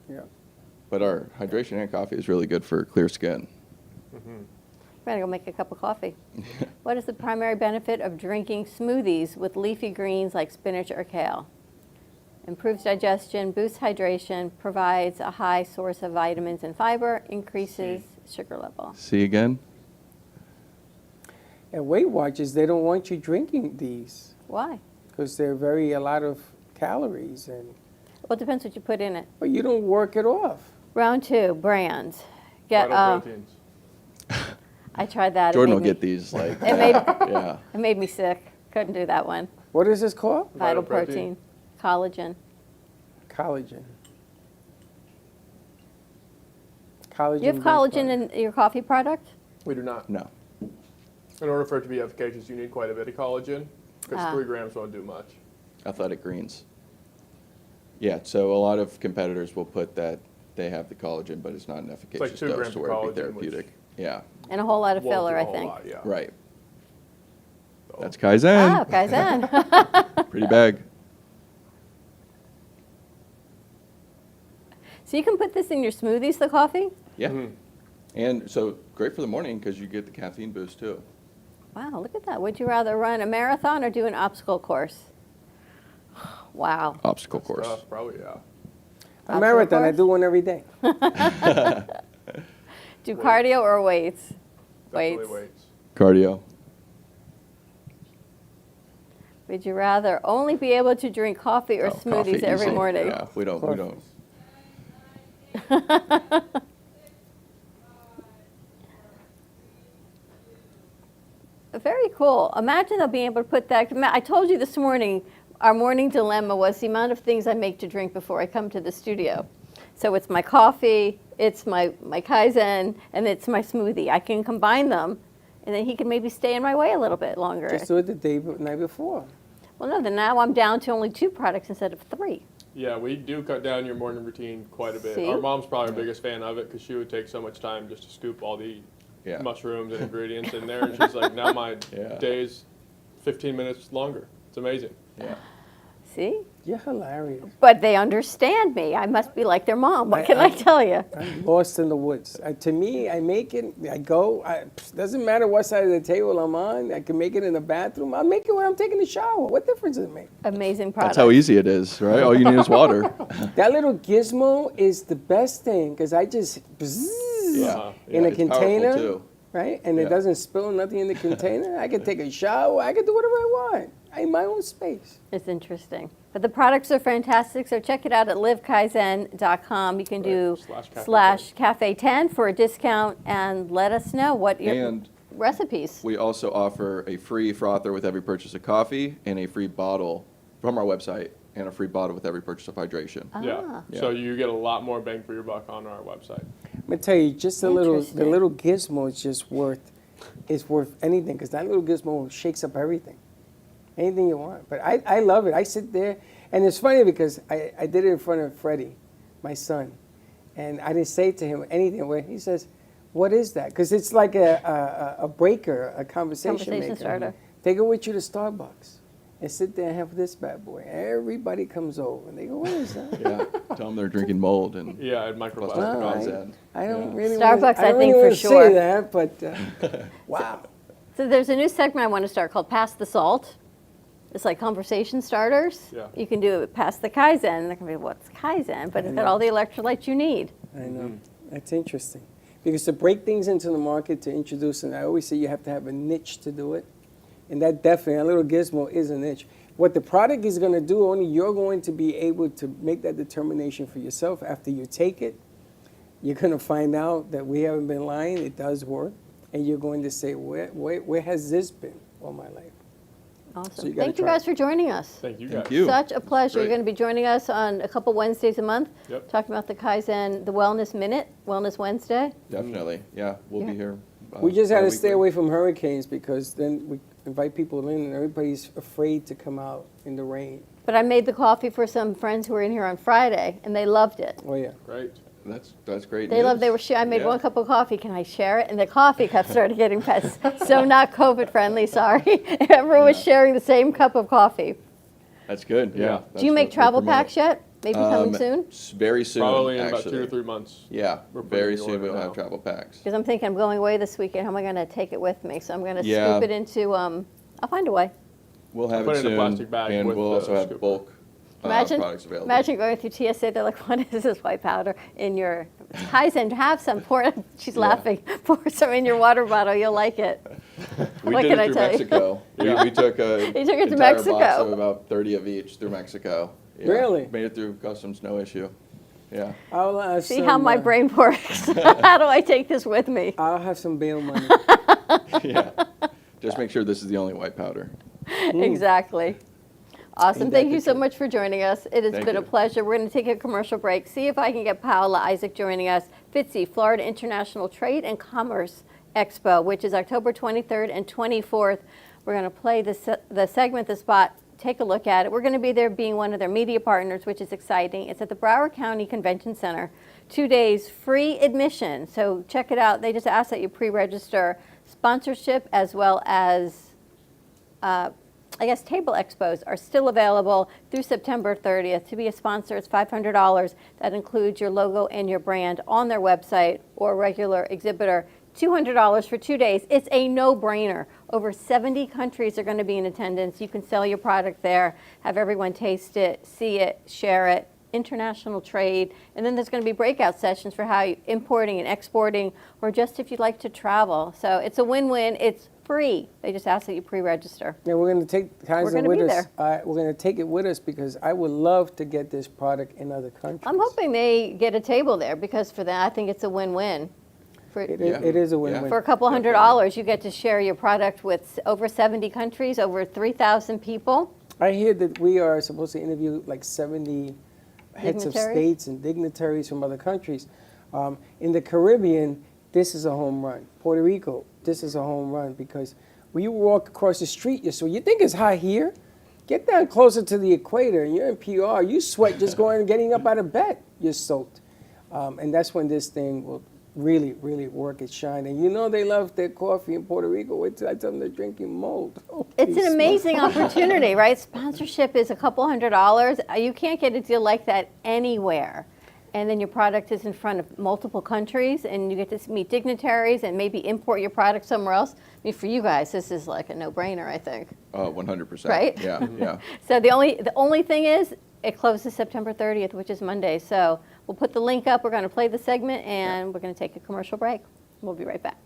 Yeah. But our hydration and coffee is really good for clear skin. I'm going to go make a cup of coffee. What is the primary benefit of drinking smoothies with leafy greens like spinach or kale? Improves digestion, boosts hydration, provides a high source of vitamins and fiber, increases sugar level. C again? And Weight Watchers, they don't want you drinking these Why? because they're a lot of calories, and Well, it depends what you put in it. but you don't work it off. Round 2, brands. Get. Vital proteins. I tried that. Jordan it will made get me, these like It made, yeah. it made me sick. Couldn't do that one. What is this called? Vital Vital protein, collagen. Collagen. Collagen. You have collagen in your coffee product? We do not. No. In order for it to be efficacious, you need quite a bit of collagen, because 3 grams won't do much. Athletic greens. Yeah, so a lot of competitors will put that they have the collagen, but it's not an efficacious 2 dose grams to of where it'd collagen, be therapeutic. Yeah, And a whole lot of Won't do filler, a I whole think. lot, yeah. right. So- That's Kaizen. Oh, Kaizen. Pretty bag. So you can put this in your smoothies, the coffee? Yeah. And so great for the morning because you get the caffeine boost too. Wow, look at that. Would you rather run a marathon or do an obstacle course? Wow. Obstacle course. Probably, yeah. A marathon, I do one every day. Do cardio or weights? Definitely weights. Cardio. Would you rather only be able to drink coffee or Coffee, smoothies every easy. morning? Yeah, we don't. Very cool. Imagine they'll be able to put that. I told you this morning, our morning dilemma was the amount of things I make to drink before I come to the studio. So it's my coffee, it's my Kaizen, and it's my smoothie. I can combine them, and then he can maybe stay in my way a little bit longer. Just do it the night before. Well, no, then now I'm down to only 2 products instead of 3. Yeah, we do cut down your morning routine quite a bit. See? Our mom's probably our biggest fan of it because she would take so much time just to scoop all the mushrooms and ingredients in there. And she's like, now my day's 15 minutes longer. It's amazing. Yeah. See? You're hilarious. But they understand me. I must be like their mom. What can I tell you? I'm lost in the woods. To me, I make it, I go, doesn't matter what side of the table I'm on. I can make it in the bathroom. I'll make it when I'm taking a shower. What difference does it make? Amazing product. That's how easy it is, right? All you need is water. That little gizmo is the best thing because I just bzzz in a it's container, powerful, too. right? And it doesn't spill nothing in the container. I can take a shower. I can do whatever I want. I have my own space. It's interesting. But the products are fantastic, so check it out at livekaizen.com. You can do /cafe10 for a discount and let us know what your recipes. We also offer a free frother with every purchase of coffee and a free bottle from our website and a free bottle with every purchase of hydration. Yeah. So you get a lot more bang for your buck on our website. I'm gonna tell you, just the little gizmo is just worth anything because that little gizmo shakes up everything. Anything you want. But I love it. I sit there, and it's funny because I did it in front of Freddie, my son, and I didn't say to him anything. Where he says, "What is that?" Because it's like a breaker, a conversation maker. Starter. Take it with you to Starbucks and sit there and have this bad boy. Everybody comes over, and they go, "What is that?" Yeah. Tell them they're drinking mold and and microplastics. I don't really Starbucks, I I think, really for want to sure. say that, but wow. So there's a new segment I want to start called Pass the Salt. It's like conversation starters. Yeah. You can do it past the Kaizen. They're going to be, what's Kaizen? But it's got all the electrolytes you need. I know. That's interesting. Because to break things into the market, to introduce, and I always say you have to have a niche to do it. And that definitely, a little gizmo is a niche. What the product is going to do, only you're going to be able to make that determination for yourself after you take it. You're going to find out that we haven't been lying. It does work. And you're going to say, where has this been all my life? Awesome. So you Thank you guys for joining us. Thank you guys. Thank you. Such a pleasure. Great. You're going to be joining us on a couple Wednesdays a month, Yep. talking about the Kaizen, the Wellness Minute, Wellness Wednesday. Definitely. Yeah, we'll be here. We just had to bi-weekly. stay away from hurricanes because then we invite people in and everybody's afraid to come out in the rain. But I made the coffee for some friends who were in here on Friday, and they loved it. Oh, yeah. Great. That's great. They love. news. I made Yeah. 1 cup of coffee. Can I share it? And the coffee cup started getting pets. So not COVID friendly. Sorry. Everyone was sharing the same cup of coffee. That's good. Yeah. Do you make travel packs yet? Maybe coming soon? Very soon. Probably in actually. about 2 to 3 months. Yeah. We're putting Very the soon order we'll have now. travel packs. Because I'm thinking I'm going away this weekend. How am I going to take it with me? So I'm going to Yeah. scoop it into. I'll find a way. We'll have Put it it in a soon, plastic bag and with we'll the also have scoop. bulk Imagine, products available. imagine going through TSA. They're like, "What is this white powder in your Kaizen? Have some. Pour it." She's laughing. Pour some in your water bottle. You'll like it. We What did can it I through tell you? Mexico. we took a You took it to entire box Mexico. of about 30 of each through Mexico. Yeah. Really? Made it through customs, no issue. Yeah. I'll See how my brain works. How do I take this with me? I'll have some bail money. Yeah. Just make sure this is the only white powder. Exactly. Awesome. Ain't Thank that you the so truth? much for joining us. It has Thank been a you. pleasure. We're going to take a commercial break. See if I can get Paola Isaac joining us. FITCE, Florida International Trade and Commerce Expo, which is October 23rd and 24th. We're going to play the segment, the spot. Take a look at it. We're going to be there being one of their media partners, which is exciting. It's at the Broward County Convention Center. 2 days, free admission. So check it out. They just ask that you pre-register. Sponsorship as well as table expos are still available through September 30th. To be a sponsor, it's $500. That includes your logo and your brand on their website or regular exhibitor. $200 for 2 days. It's a no-brainer. Over 70 countries are going to be in attendance. You can sell your product there, have everyone taste it, see it, share it. International trade, and then there's going to be breakout sessions for how you importing and exporting, or just if you'd like to travel. So it's a win-win. It's free. They just ask that you pre-register. Yeah, we're going to take Kaizen gonna with be us. We're going to take it with us because I would love to get this product in other countries. I'm hoping they get a table there because for that, I think it's a win-win. It is a win-win. For a couple $100, you get to share your product with over 70 countries, over 3,000 people. I hear that we are supposed to interview like 70 heads of Dignitaries? states and dignitaries from other countries. In the Caribbean, this is a home run. Puerto Rico, this is a home run because when you walk across the street, you think it's hot here? Get down closer to the equator and you're in PR. You sweat just going and getting up out of bed. You're soaked. And that's when this thing will really, really work its shine. And you know they love their coffee in Puerto Rico. Wait till I tell them they're drinking mold. Oh, It's please an amazing smell. opportunity, right? Sponsorship is a couple $100. You can't get a deal like that anywhere. And then your product is in front of multiple countries, and you get to meet dignitaries and maybe import your product somewhere else. I mean, for you guys, this is like a no-brainer, I think. 100%. Right? Yeah, yeah. So the only thing is, it closes September 30th, which is Monday. So we'll put the link up. We're going to play the segment, and we're going to take a commercial break. We'll be right back.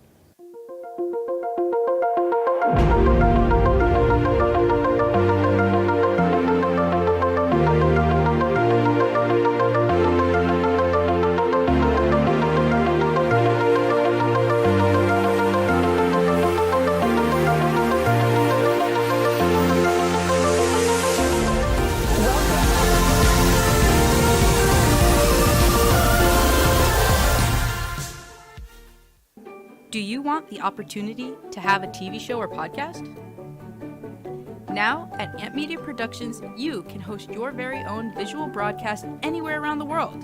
Do you want the opportunity to have a TV show or podcast? Now, at Amp Media Productions, you can host your very own visual broadcast anywhere around the world.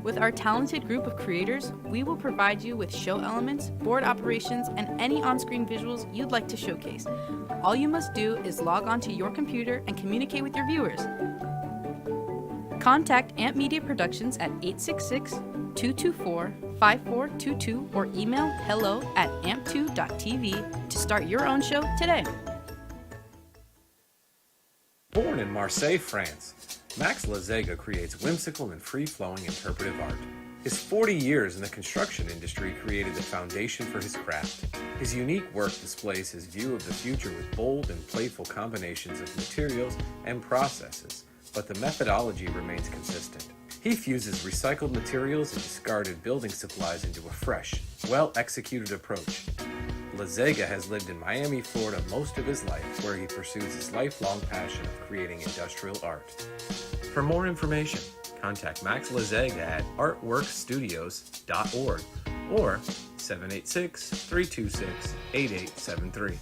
With our talented group of creators, we will provide you with show elements, board operations, and any on-screen visuals you'd like to showcase. All you must do is log onto your computer and communicate with your viewers. Contact Amp Media Productions at 866-224-5422 or email hello@amp2.tv to start your own show today. Born in Marseille, France, Max Lazega creates whimsical and free-flowing interpretive art. His 40 years in the construction industry created the foundation for his craft. His unique work displays his view of the future with bold and playful combinations of materials and processes, but the methodology remains consistent. He fuses recycled materials and discarded building supplies into a fresh, well-executed approach. Lazega has lived in Miami, Florida most of his life, where he pursues his lifelong passion of creating industrial art. For more information, contact Max Lazega at artworkstudios.org or 786-326-8873.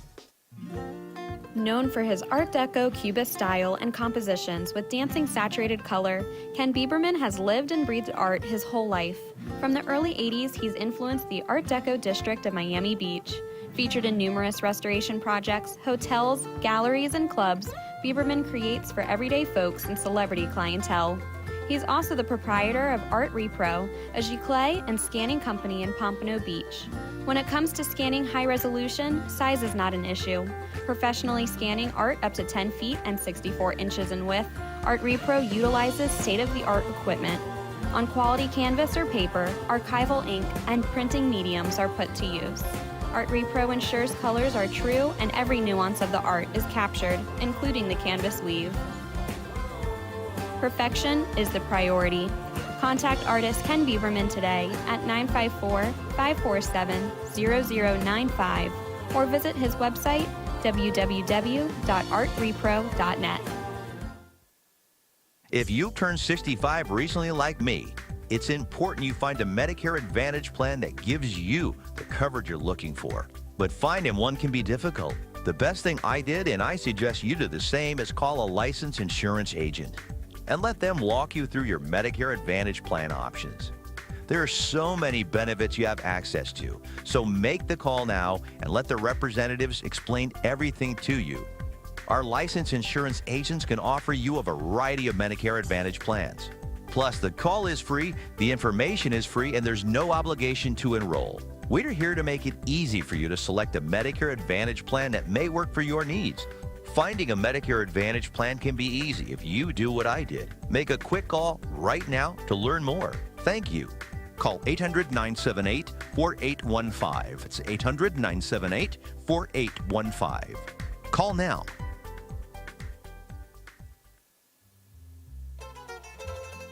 Known for his Art Deco Cubist style and compositions with dancing saturated color, Ken Bieberman has lived and breathed art his whole life. From the early 80s, he's influenced the Art Deco district of Miami Beach. Featured in numerous restoration projects, hotels, galleries, and clubs, Bieberman creates for everyday folks and celebrity clientele. He's also the proprietor of Art Repro, a giclée and scanning company in Pompano Beach. When it comes to scanning high resolution, size is not an issue. Professionally scanning art up to 10 feet and 64 inches in width, Art Repro utilizes state-of-the-art equipment. On quality canvas or paper, archival ink and printing mediums are put to use. Art Repro ensures colors are true and every nuance of the art is captured, including the canvas weave. Perfection is the priority. Contact artist Ken Bieberman today at 954-547-0095 or visit his website www.artrepro.net. If you turned 65 recently like me, it's important you find a Medicare Advantage plan that gives you the coverage you're looking for. But finding one can be difficult. The best thing I did, and I suggest you do the same, is call a licensed insurance agent and let them walk you through your Medicare Advantage plan options. There are so many benefits you have access to, so make the call now and let the representatives explain everything to you. Our licensed insurance agents can offer you a variety of Medicare Advantage plans. Plus, the call is free, the information is free, and there's no obligation to enroll. We're here to make it easy for you to select a Medicare Advantage plan that may work for your needs. Finding a Medicare Advantage plan can be easy if you do what I did. Make a quick call right now to learn more. Thank you. Call 800-978-4815. It's 800-978-4815. Call now.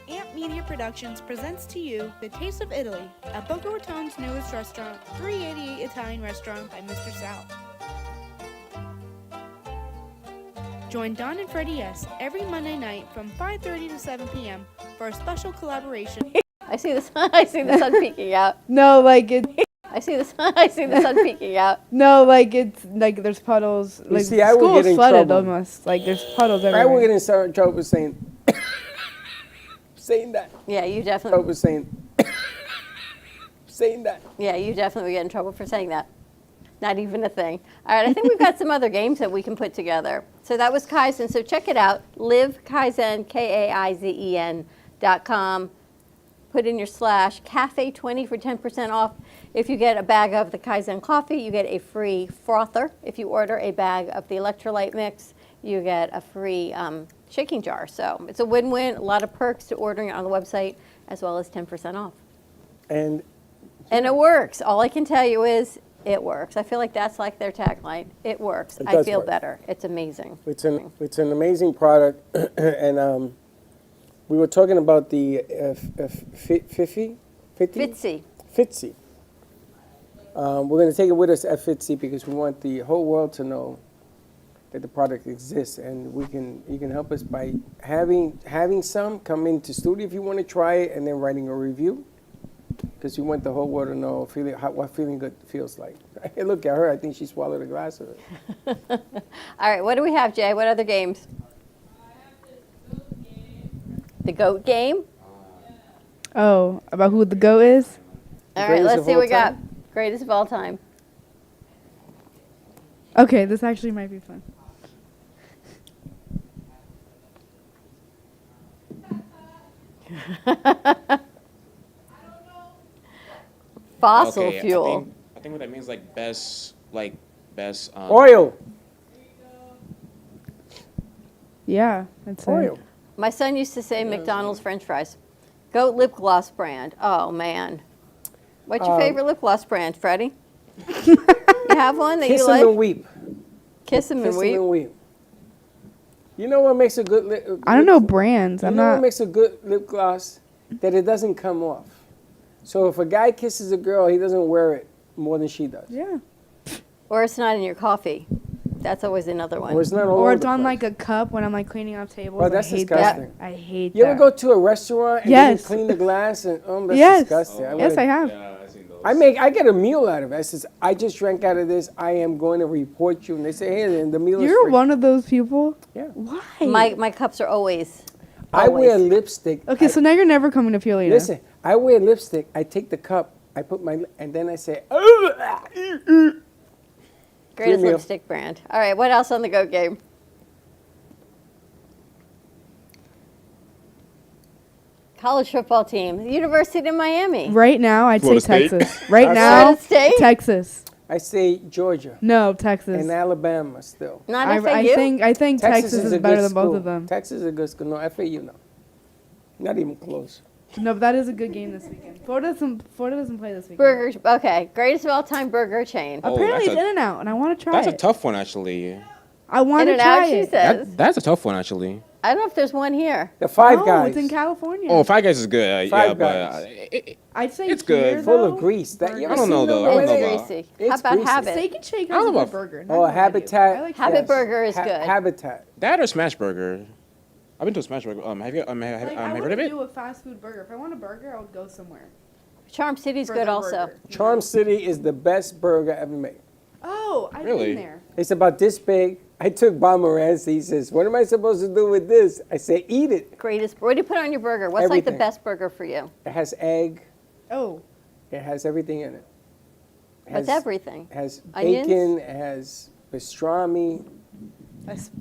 Amp Media Productions presents to you The Taste of Italy at Boca Raton's newest restaurant, 388 Italian Restaurant by Mr. Sal. Join Don and Freddie S. every Monday night from 5:30 to 7 p.m. for a special collaboration. I see the sun peeking out. No, like it. I see the sun peeking out. No, like it's like there's puddles. You Like see, I would school get is in flooded trouble. almost. Like there's puddles everywhere. I would get in trouble saying that. Yeah, you definitely. Trouble saying that. Yeah, you definitely would get in trouble for saying that. Not even a thing. All right, I think we've got some other games that we can put together. So that was Kaizen. So check it out. Live Kaizen, KAIZEN.com. Put in your /cafe20 for 10% off. If you get a bag of the Kaizen coffee, you get a free frother. If you order a bag of the electrolyte mix, you get a free shaking jar. So it's a win-win. A lot of perks to ordering it on the website, as well as 10% off. And it works. All I can tell you is it works. I feel like that's like their tagline. It works. It I does feel work. better. It's amazing. It's an amazing product, and we were talking about the FITCE. FITCE. We're going to take it with us at FITCE because we want the whole world to know that the product exists, and you can help us by having some come into studio if you want to try it, and then writing a review. Because you want the whole world to know what feeling good feels like. Hey, look at her. I think she swallowed a glass of it. All right, what do we have, Jay? What other games? The goat game? Oh, about who the goat is? All right, let's see what we got. Greatest of all time. Okay, this actually might be fun. Fossil fuel. I think what that means best oil. Yeah, that's oil. My son used to say McDonald's French fries. Goat lip gloss brand. Oh man, what's your favorite lip gloss brand, Freddie? You have one that you like? Kiss 'em and weep. Kiss 'em and weep. You know what makes a good lip? I don't know brands. You know what makes a good lip gloss? That it doesn't come off. So if a guy kisses a girl, he doesn't wear it more than she does. Yeah. Or it's not in your coffee. That's always another one. Or it's not all Or over it's the on place. like a cup when I'm like cleaning up tables. Oh, that's I hate disgusting. that. I hate You that. ever go to a restaurant and then you clean the glass and that's Yes. disgusting. Yes, I have. Yeah, I've seen those. I get a meal out of it. I says, I just drank out of this. I am going to report you. And they say, hey, then the meal is You're free. one of those people? Yeah. Why? My cups are always. I wear lipstick. Okay, so now you're never coming to Fiolina. Listen, I wear lipstick. I take the cup. I put and then I say, Greatest meal. lipstick brand. All right, what else on the GOAT game? College football team, the University of Miami. Right now, I'd say Florida State. Texas. Right Florida now, State? Texas. I say Georgia. No, Texas. And Alabama still. Not I think Texas is a better good than both school. of them. Texas is a good school. No, FAU, no. Not even close. No, but that is a good game this weekend. Florida doesn't play this weekend. Burgers. Okay, greatest of all time burger chain. Apparently, it's that's a- In-N-Out, and I want to try That's it. a tough one, actually. I want to In-N-Out, try she it. says. That's a tough one, actually. I don't know if there's one here. The Five Oh, Guys. it's in California. Oh, Five Guys is good. Five yeah, Guys. but I'd say it's here, good. Full though, of grease. That, you I ever don't know, seen though. them I the don't way know they- about- Greasy. It's How about greasy. Habit? Steak and Shake I has don't a know good about- burger. Oh, Habitat. I like Habit yes. Burger is good. Habitat. That or Smash Burger. I've been to a Smash Burger. Have you Like, I heard of wouldn't it? do a fast food burger. If I want a burger, I would go somewhere. Charm City's for good the also. burger. Charm City is the best burger ever made. Oh, I've Really? been there. It's about this big. I took Bob Moran's. He says, what am I supposed to do with this? I say, eat it. Greatest. What do you put on your burger? What's like the Everything. best burger for you? It has egg. Oh, It has everything in it. What's everything? It has Onions? bacon. It has pastrami.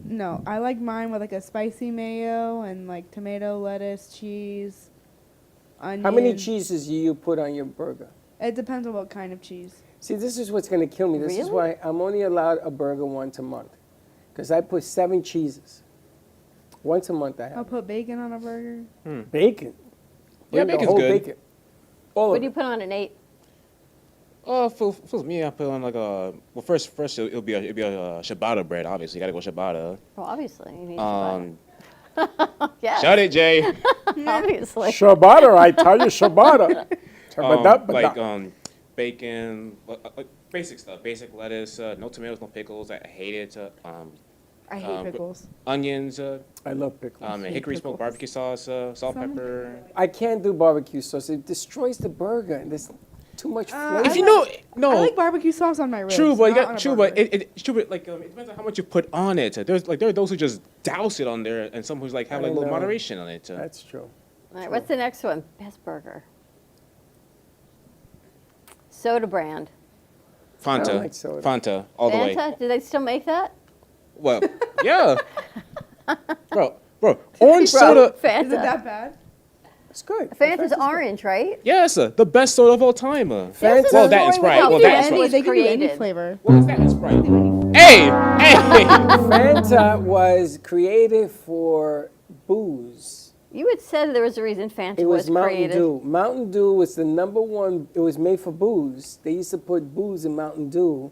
no, I like mine with like a spicy mayo and like tomato, lettuce, cheese, onion. How many cheeses do you put on your burger? It depends on what kind of cheese. See, this is what's going to kill me. This is Really? why I'm only allowed a burger once a month. Because I put 7 cheeses. Once a month I have. I'll put bacon on a burger. Bacon. Yeah, Bring the bacon's whole good. bacon. All What of do you it. put on an 8? Oh, for me, I put on like a first it'll be a ciabatta bread. Obviously, you gotta go ciabatta. Well, obviously. You need Yes. Shut it, Jay. Obviously. Ciabatta, I tell you, ciabatta. Like bacon, like basic stuff. Basic lettuce, no tomatoes, no pickles. I hate it. I hate pickles. Onions. I love pickles. Hickory smoked barbecue sauce, salt, pepper. I can't do barbecue sauce. It destroys the burger. And there's too much flavor. If you know, no. I like barbecue sauce on my ribs. True, but not on a burger. it depends on how much you put on it. There are those who just douse it on there, and some who's like have like a little know. moderation on it. That's true. All right, what's the next one? Best burger. Soda brand. I Fanta, don't like soda. Fanta, all the way. Fanta? Do they still make that? Well, yeah, bro, orange soda. Fanta. Is it that bad? It's good. Fanta's orange, right? Yes, the best soda of all time. Fanta. Well, that and Sprite. Well, that and Sprite. They can do any created. flavor. Well, that and Sprite. Hey. Fanta was created for booze. You had said there was a reason Fanta It was Mountain created. Dew. Mountain Dew was the #1. It was made for booze. They used to put booze in Mountain Dew.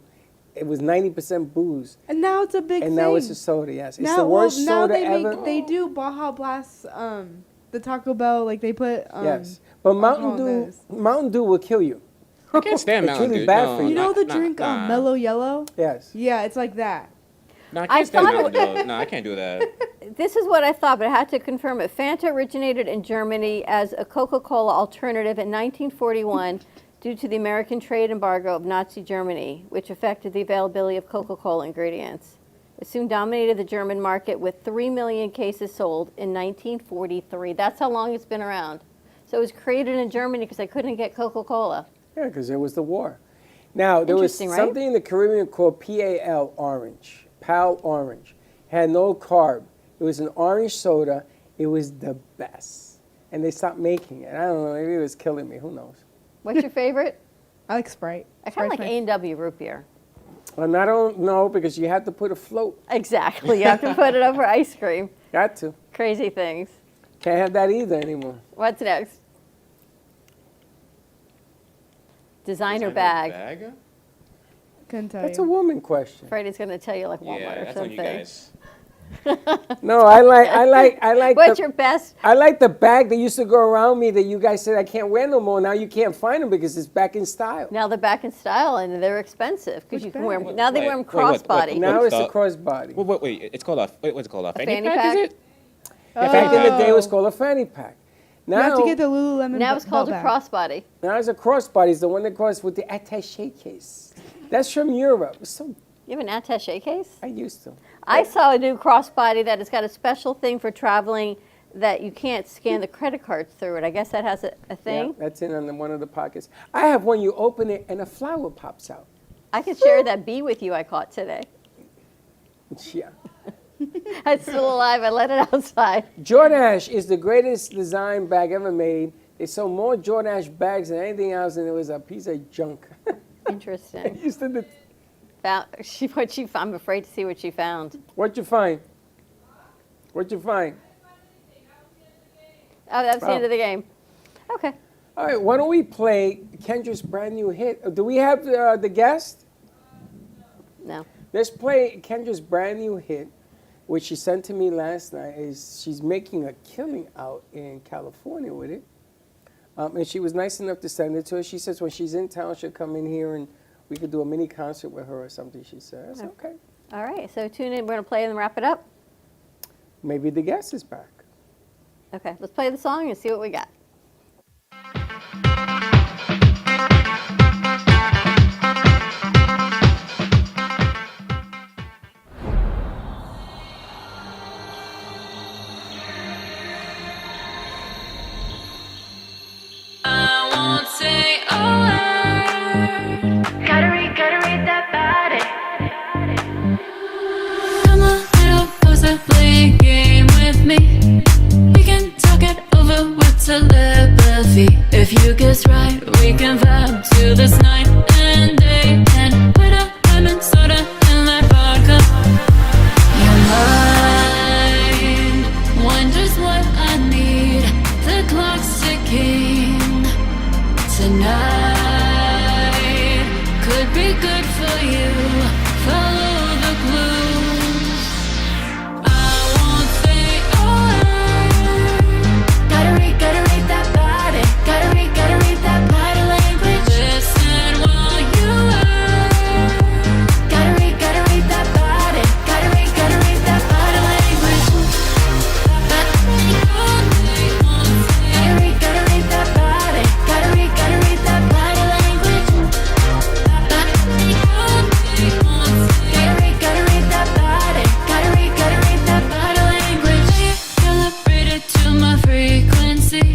It was 90% booze. And now it's a big And thing. now it's a soda, yes. It's now, the worst now soda they ever. they do Baja Blast, the Taco Bell, like they put. Yes. But alcohol in Mountain Dew will kill you. I can't stand It's Mountain really Dew. bad No, for you. You know the nah, drink nah. Mellow Yellow? Yes. Yeah, it's like that. No, I I can't stand thought Mountain Dew. No, I can't do that. This is what I thought, but I had to confirm it. Fanta originated in Germany as a Coca-Cola alternative in 1941 due to the American trade embargo of Nazi Germany, which affected the availability of Coca-Cola ingredients. It soon dominated the German market with 3 million cases sold in 1943. That's how long it's been around. So it was created in Germany because they couldn't get Coca-Cola. Yeah, because there was the war. Now, there was Interesting, right? something in the Caribbean called PAL orange. PAL orange. Had no carb. It was an orange soda. It was the best. And they stopped making it. I don't know. Maybe it was killing me. Who knows? What's your favorite? I like Sprite. I kind of like Sprite's A&W root beer. And I don't know because you have to put a float. Exactly. You have to put it over ice cream. Got to. Crazy things. Can't have that either anymore. What's next? Designer bag. Couldn't tell That's you. a woman question. Freddie's going to tell you like Walmart Yeah, or that's on something. you guys. No, I like. What's your best? I like the bag that used to go around me that you guys said I can't wear no more. Now you can't find them because it's back in style. Now they're back in style and they're expensive because you can wear them. Now they wear them Wait, what? crossbody. Now it's a crossbody. Wait, it's called a, what's it called? A fanny fanny pack, pack? is it? Back in the day, it was called a fanny pack. You have to get the Lululemon. Now it's called a belt bag. crossbody. Now it's a crossbody. It's the one that goes with the attaché case. That's from Europe. It's so. You have an attaché case? I used to. I saw a new crossbody that has got a special thing for traveling that you can't scan the credit cards through it. I guess that has a thing. Yeah, that's in on one of the pockets. I have one. You open it and a flower pops out. I could share that bee with you I caught today. Yeah. It's still alive. I let it outside. Jordache is the greatest design bag ever made. They sold more Jordache bags than anything else, and it was a piece of junk. Interesting. Used to I'm afraid to see what she found. What'd you find? What'd you find? Oh, that's the end of the game. Okay. All right, why don't we play Kendra's brand new hit? Do we have the guest? No. Let's play Kendra's brand new hit, which she sent to me last night. She's making a killing out in California with it. And she was nice enough to send it to us. She says when she's in town, she'll come in here and we could do a mini concert with her or something, she says. Okay. All right, so tune in. We're going to play and wrap it up. Maybe the guest is back. Okay, let's play the song and see what we got. I won't say a word. Gotta read that body. Come on, little closer, play a game with me. We can talk it over with telepathy. If you guess right, we can vibe to this night and day. And put a lemon soda in that vodka. Your mind wonders what I need. The clock's ticking. Tonight could be good for you. Follow the clues. I won't say a word. Gotta read that body. Gotta read that body language. Listen while you work. Gotta read that body. Gotta read that body language. Gotta read that body. Gotta read that body language. Gotta read that body. Gotta read that body language. Calibrated to my frequency.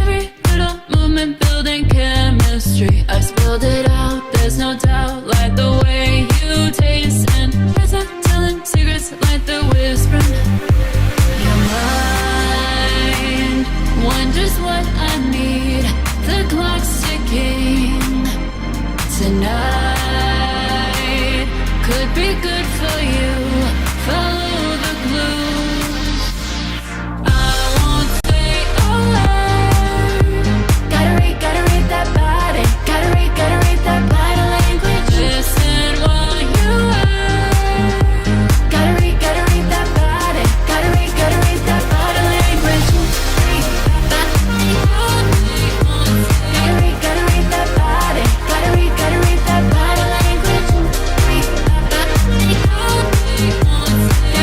Every little movement building chemistry. I spilled it out, there's no doubt. Like the way you taste and words are telling secrets like the whispering. Your mind wonders what I need. The clock's ticking. Tonight could be good for you. Follow the clues. I won't say a word. Gotta read that body. Gotta read that body language. Listen while you work. Gotta read that body. Gotta read that body language. Gotta read that body. Gotta read that body language. Gotta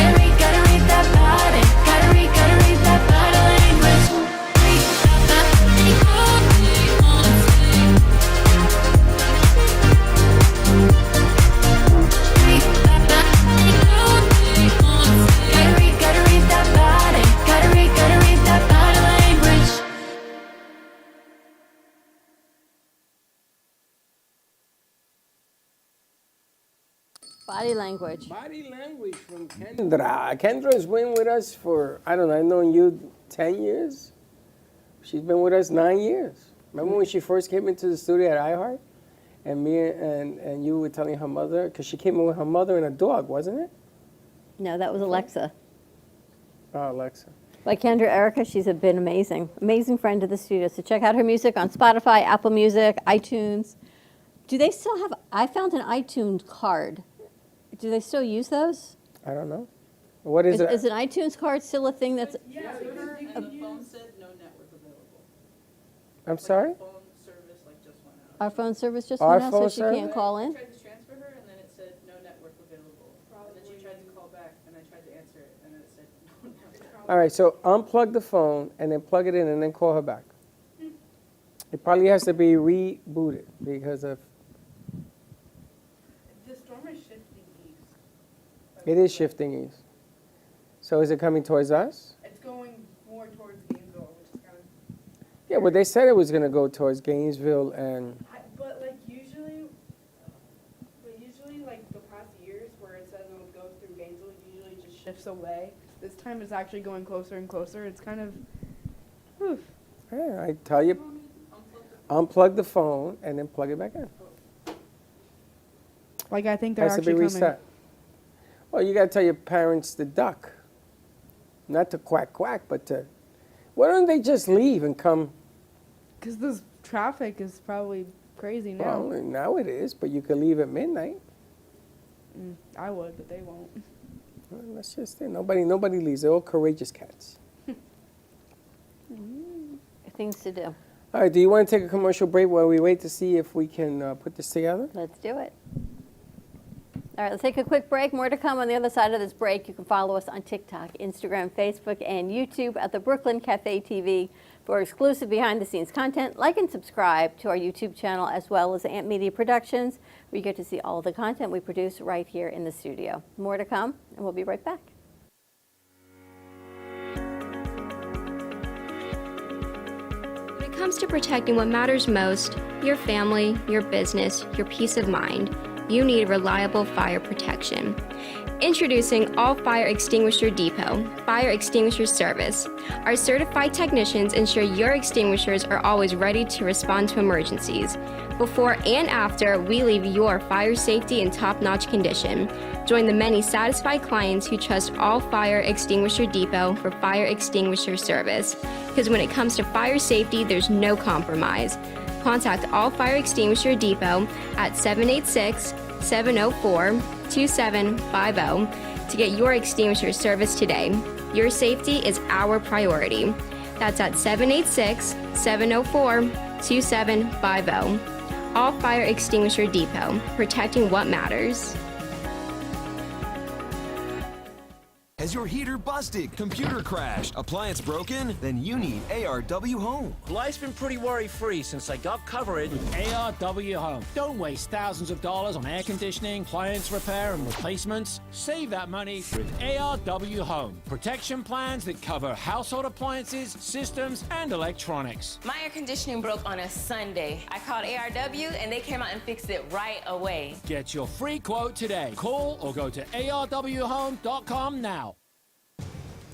read that body. Gotta read that body language. Gotta read that body. Gotta read that body language. Body language. Body language from Kendra. Kendra's been with us for, I don't know, I've known you 10 years. She's been with us 9 years. Remember when she first came into the studio at iHeart? And me and you were telling her mother, because she came in with her mother and a dog, wasn't it? No, that was Alexa. Oh, Alexa. Like Kendra Erica, she's been amazing. Amazing friend to the studio. So check out her music on Spotify, Apple Music, iTunes. Do they still have, I found an iTunes card. Do they still use those? I don't know. What is it? Is an iTunes card still a thing that's... Yeah, the phone said no network available. I'm sorry? Phone service just went out. Our phone service just Our went out, so phone she service? can't call in? I tried to transfer her, and then it said no network available. And then she tried to call back, and I tried to answer it, and then it said no network. All right, so unplug the phone and then plug it in and then call her back. It probably has to be rebooted because of... The storm is shifting east. It is shifting east. So is it coming towards us? It's going more towards Gainesville, which is kind of... Yeah, well, they said it was going to go towards Gainesville and... But usually, like the past years where it says it would go through Gainesville, it usually just shifts away. This time it's actually going closer and closer. It's kind of... Whew. Yeah, I tell you, unplug the phone and then plug it back in. Like, I think they're Has to be actually reset. Well, you got to tell your parents to duck. Not to quack, quack, but to... Why don't they just leave and come... Because this traffic is probably crazy now. Well, now it is, but you could leave at midnight. I would, but they won't. Well, that's just it. Nobody leaves. They're all courageous cats. Things to do. All right, do you want to take a commercial break while we wait to see if we can put this together? Let's do it. All right, let's take a quick break. More to come on the other side of this break. You can follow us on TikTok, Instagram, Facebook, and YouTube at the Brooklyn Cafe TV for exclusive behind-the-scenes content. Like and subscribe to our YouTube channel as well as Amp Media Productions, where you get to see all the content we produce right here in the studio. More to come, and we'll be right back. When it comes to protecting what matters most, your family, your business, your peace of mind, you need reliable fire protection. Introducing All Fire Extinguisher Depot, Fire Extinguisher Service. Our certified technicians ensure your extinguishers are always ready to respond to emergencies. Before and after, we leave your fire safety in top-notch condition. Join the many satisfied clients who trust All Fire Extinguisher Depot for fire extinguisher service. Because when it comes to fire safety, there's no compromise. Contact All Fire Extinguisher Depot at 786-704-2750 to get your extinguisher service today. Your safety is our priority. That's at 786-704-2750. All Fire Extinguisher Depot, protecting what matters. Has your heater busted, computer crashed, appliance broken? Then you need ARW Home. Life's been pretty worry-free since I got covered with ARW Home. Don't waste thousands of dollars on air conditioning, appliance repair, and replacements. Save that money with ARW Home. Protection plans that cover household appliances, systems, and electronics. My air conditioning broke on a Sunday. I called ARW, and they came out and fixed it right away. Get your free quote today. Call or go to arwhome.com now.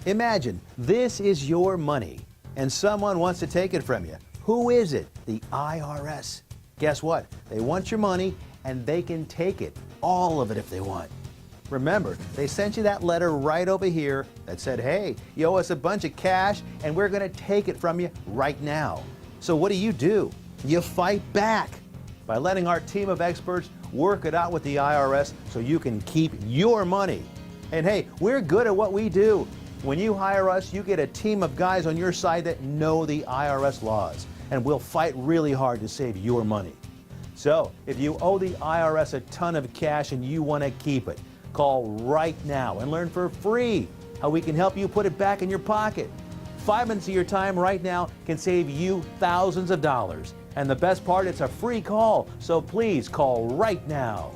Imagine this is your money and someone wants to take it from you. Who is it? The IRS. Guess what? They want your money and they can take it, all of it if they want. Remember, they sent you that letter right over here that said, hey, you owe us a bunch of cash and we're going to take it from you right now. So what do? You fight back by letting our team of experts work it out with the IRS so you can keep your money. And hey, we're good at what we do. When you hire us, you get a team of guys on your side that know the IRS laws, and we'll fight really hard to save your money. So, if you owe the IRS a ton of cash and you want to keep it, call right now and learn for free how we can help you put it back in your pocket. 5 minutes of your time right now can save you thousands of dollars. And the best part, it's a free call, so please call right now.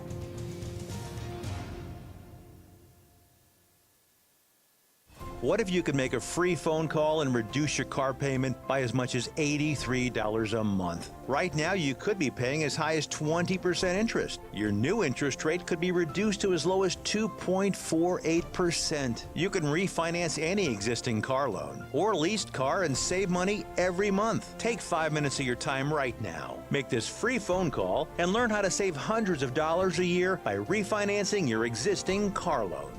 What if you could make a free phone call and reduce your car payment by as much as $83 a month? Right now, you could be paying as high as 20% interest. Your new interest rate could be reduced to as low as 2.48%. You can refinance any existing car loan or leased car and save money every month. Take 5 minutes of your time right now. Make this free phone call and learn how to save hundreds of dollars a year by refinancing your existing car loan.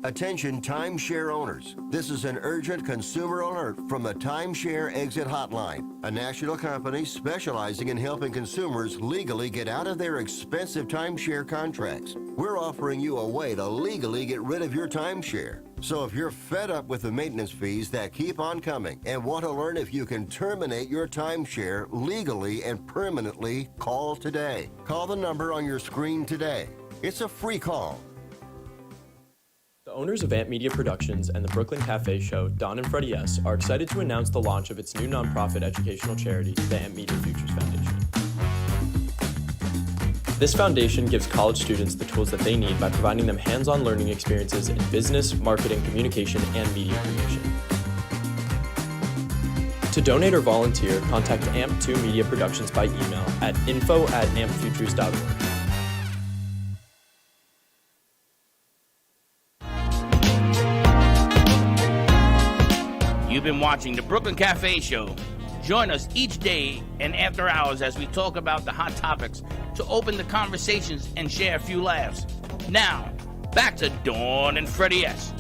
Attention timeshare owners. This is an urgent consumer alert from the Timeshare Exit Hotline, a national company specializing in helping consumers legally get out of their expensive timeshare contracts. We're offering you a way to legally get rid of your timeshare. So if you're fed up with the maintenance fees that keep on coming and want to learn if you can terminate your timeshare legally and permanently, call today. Call the number on your screen today. It's a free call. The owners of Amp Media Productions and the Brooklyn Cafe show, Don and Freddie S., are excited to announce the launch of its new nonprofit educational charity, the Amp Media Futures Foundation. This foundation gives college students the tools that they need by providing them hands-on learning experiences in business, marketing, communication, and media creation. To donate or volunteer, contact AMP2 Media Productions by email at info@ampfutures.org. You've been watching the Brooklyn Cafe Show. Join us each day and after hours as we talk about the hot topics to open the conversations and share a few laughs. Now, back to Dawn and Freddie S.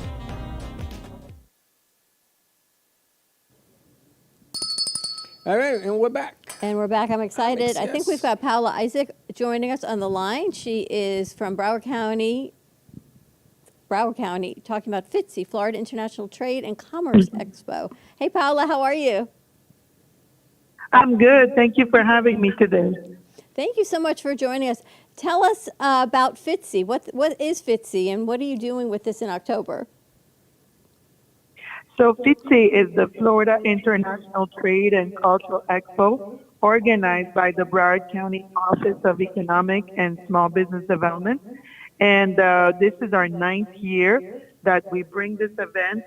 All right, and we're back. And we're back. I'm excited. Alex, I think yes. we've got Paula Isaac joining us on the line. She is from Broward County, talking about FITCE, Florida International Trade and Commerce Expo. Hey, Paula, how are you? I'm good. Thank you for having me today. Thank you so much for joining us. Tell us about FITCE. What is FITCE, and what are you doing with this in October? So FITCE is the Florida International Trade and Cultural Expo, organized by the Broward County Office of Economic and Small Business Development. And this is our 9th year that we bring this event.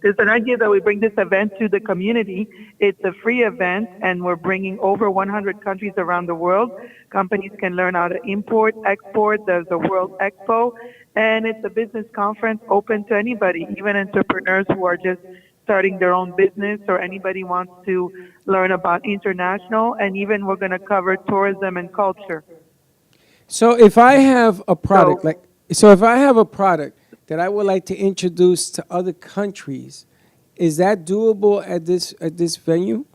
There's an idea that we bring this event to the community. It's a free event, and we're bringing over 100 countries around the world. Companies can learn how to import, export. There's a World Expo, and it's a business conference open to anybody, even entrepreneurs who are just starting their own business, or anybody wants to learn about international, and even we're going to cover tourism and culture. So if I have a product, that I would like to introduce to other countries, is that doable at this venue?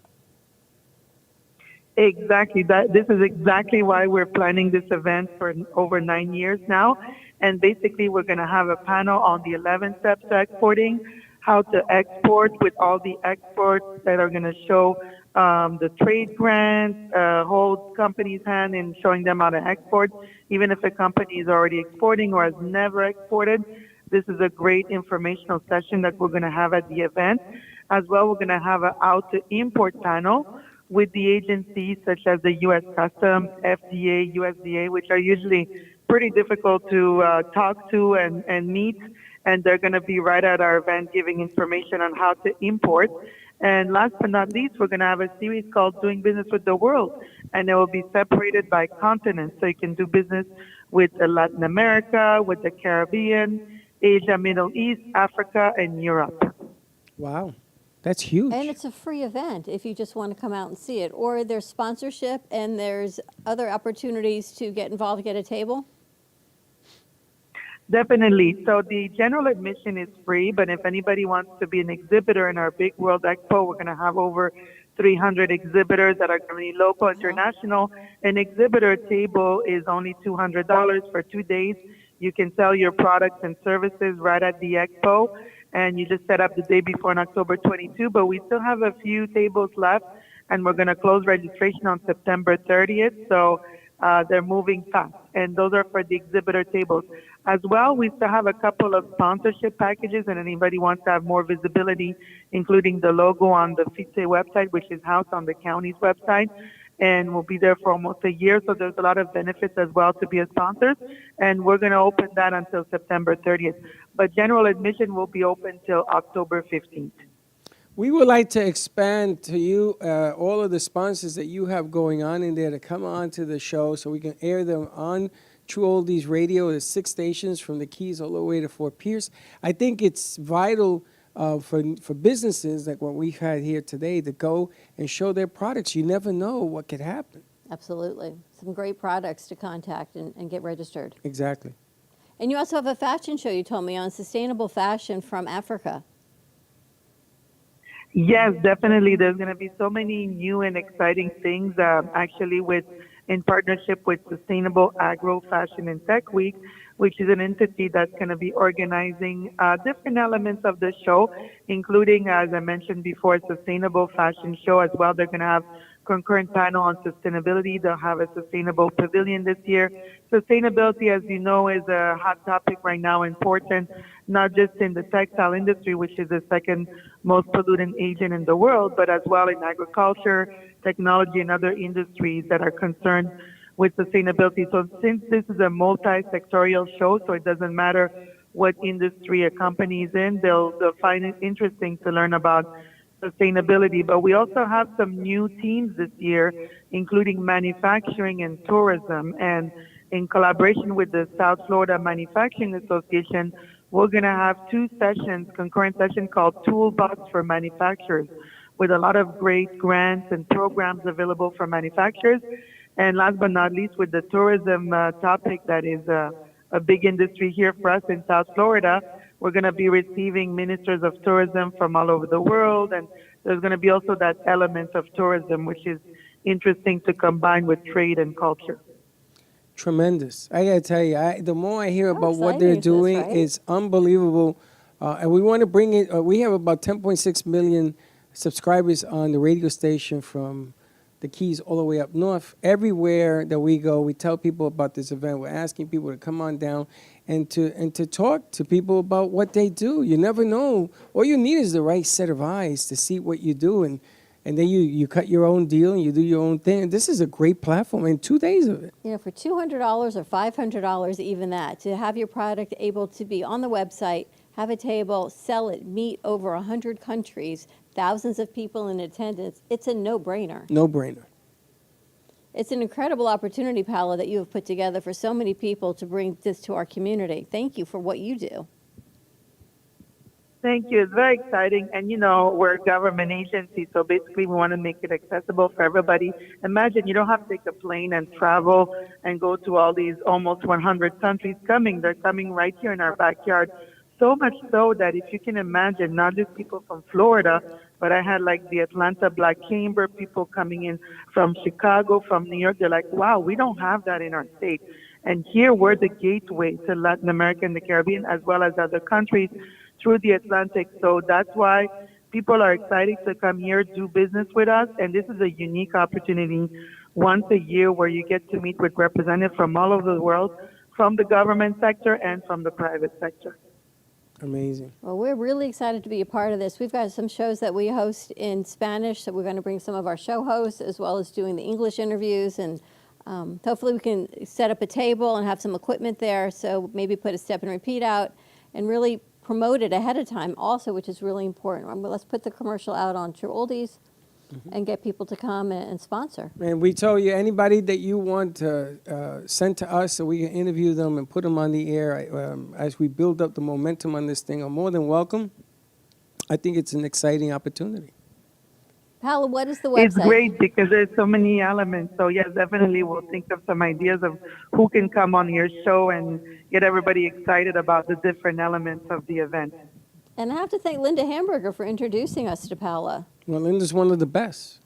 Exactly. This is exactly why we're planning this event for over 9 years now. And basically, we're going to have a panel on the 11 steps to exporting, how to export with all the experts that are going to show the trade grants, hold companies' hand in showing them how to export, even if a company is already exporting or has never exported. This is a great informational session that we're going to have at the event. As well, we're going to have a how to import panel with the agencies such as the U.S. Customs, FDA, USDA, which are usually pretty difficult to talk to and meet. And they're going to be right at our event giving information on how to import. And last but not least, we're going to have a series called Doing Business with the World. And it will be separated by continent. So you can do business with Latin America, with the Caribbean, Asia, Middle East, Africa, and Europe. Wow, that's huge. And it's a free event if you just want to come out and see it. Or there's sponsorship and there's other opportunities to get involved, get a table? Definitely. So the general admission is free, but if anybody wants to be an exhibitor in our big World Expo, we're going to have over 300 exhibitors that are going to be local, international. An exhibitor table is only $200 for 2 days. You can sell your products and services right at the expo, and you just set up the day before on October 22, but we still have a few tables left, and we're going to close registration on September 30th, so they're moving fast, and those are for the exhibitor tables. As well, we still have a couple of sponsorship packages, and anybody wants to have more visibility, including the logo on the FITCE website, which is housed on the county's website, and we'll be there for almost a year, so there's a lot of benefits as well to be a sponsor, and we're going to open that until September 30th. But general admission will be open till October 15th. We would like to expand to you all of the sponsors that you have going on in there to come on to the show so we can air them on True Oldies Radio. There's 6 stations from the Keys all the way to Fort Pierce. I think it's vital for businesses like what we've had here today to go and show their products. You never know what could happen. Absolutely. Some great products to contact and get registered. Exactly. And you also have a fashion show, you told me, on sustainable fashion from Africa. Yes, definitely. There's going to be so many new and exciting things, actually, in partnership with Sustainable Agro Fashion and Tech Week, which is an entity that's going to be organizing different elements of the show, including, as I mentioned before, a sustainable fashion show as well. They're going to have concurrent panel on sustainability. They'll have a sustainable pavilion this year. Sustainability, as you know, is a hot topic right now, important, not just in the textile industry, which is the second most pollutant agent in the world, but as well in agriculture, technology, and other industries that are concerned with sustainability. So since this is a multi-sectorial show, so it doesn't matter what industry a company is in, they'll find it interesting to learn about sustainability. But we also have some new teams this year, including manufacturing and tourism. And in collaboration with the South Florida Manufacturing Association, we're going to have two sessions, concurrent sessions called Toolbox for Manufacturers, with a lot of great grants and programs available for manufacturers. And last but not least, with the tourism topic that is a big industry here for us in South Florida, we're going to be receiving ministers of tourism from all over the world. And there's going to be also that element of tourism, which is interesting to combine with trade and culture. Tremendous. I got to tell you, the more I hear about what exciting they're is this, doing, right? it's unbelievable. And we want to bring it, we have about 10.6 million subscribers on the radio station from the Keys all the way up north. Everywhere that we go, we tell people about this event. We're asking people to come on down and to talk to people about what they do. You never know. All you need is the right set of eyes to see what you do, and then you cut your own deal and you do your own thing. And this is a great platform, and 2 days of it. You know, for $200 or $500, even that, to have your product able to be on the website, have a table, sell it, meet over 100 countries, thousands of people in attendance, it's a no-brainer. No-brainer. It's an incredible opportunity, Paola, that you have put together for so many people to bring this to our community. Thank you for what you do. Thank you. It's very exciting. And, you know, we're a government agency, so basically we want to make it accessible for everybody. Imagine you don't have to take a plane and travel and go to all these almost 100 countries coming. They're coming right here in our backyard. So much so that if you can imagine, not just people from Florida, but I had like the Atlanta Black Chamber, people coming in from Chicago, from New York. They're like, wow, we don't have that in our state. And here we're the gateway to Latin America and the Caribbean, as well as other countries through the Atlantic. So that's why people are excited to come here, do business with us. And this is a unique opportunity once a year where you get to meet with representatives from all over the world, from the government sector and from the private sector. Amazing. Well, we're really excited to be a part of this. We've got some shows that we host in Spanish, so we're going to bring some of our show hosts as well as doing the English interviews, and hopefully we can set up a table and have some equipment there, so maybe put a step and repeat out and really promote it ahead of time also, which is really important. Let's put the commercial out on True Oldies and get people to come and sponsor. And we told you, anybody that you want to send to us so we can interview them and put them on the air as we build up the momentum on this thing are more than welcome. I think it's an exciting opportunity. Paola, what is the website? It's great because there's so many elements. So yes, definitely we'll think of some ideas of who can come on your show and get everybody excited about the different elements of the event. And I have to thank Linda Hamburger for introducing us to Paola. Well, Linda's one of the best.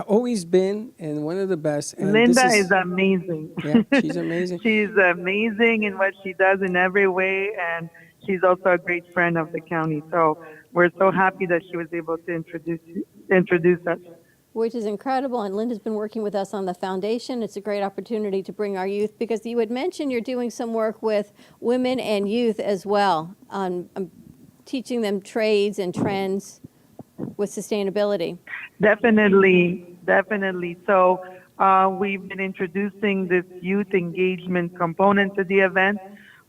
Always been, and one of the best. And Linda is amazing. Yeah, she's amazing. She's amazing in what she does in every way, and she's also a great friend of the county. So we're so happy that she was able to introduce us. Which is incredible, and Linda's been working with us on the foundation. It's a great opportunity to bring our youth, because you had mentioned you're doing some work with women and youth as well, on teaching them trades and trends with sustainability. Definitely. So we've been introducing this youth engagement component to the event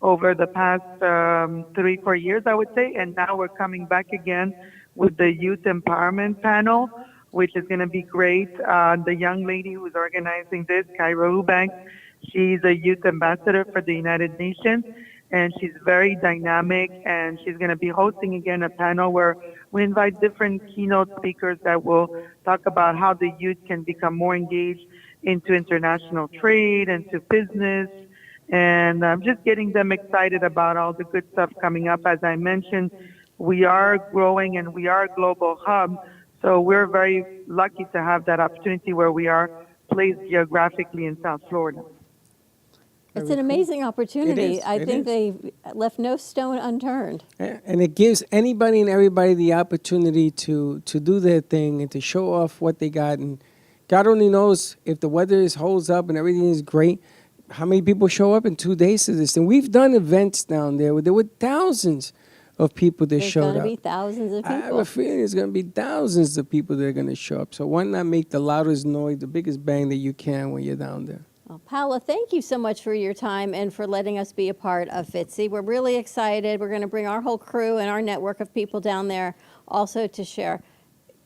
over the past 3-4 years, I would say, and now we're coming back again with the youth empowerment panel, which is going to be great. The young lady who's organizing this, Kyra Eubanks, she's a youth ambassador for the United Nations, and she's very dynamic, and she's going to be hosting again a panel where we invite different keynote speakers that will talk about how the youth can become more engaged into international trade, into business, and just getting them excited about all the good stuff coming up. As I mentioned, we are growing and we are a global hub, so we're very lucky to have that opportunity where we are placed geographically in South Florida. It's an amazing opportunity. I think they left no stone unturned. And it gives anybody and everybody the opportunity to do their thing and to show off what they got and God only knows if the weather holds up and everything is great, how many people show up in 2 days to this. And we've done events down there where there were thousands of people that showed up. There's going to be thousands of people. I have a feeling there's going to be thousands of people that are going to show up. So why not make the loudest noise, the biggest bang that you can when you're down there? Well, Paula, thank you so much for your time and for letting us be a part of FITCE. We're really excited. We're going to bring our whole crew and our network of people down there also to share.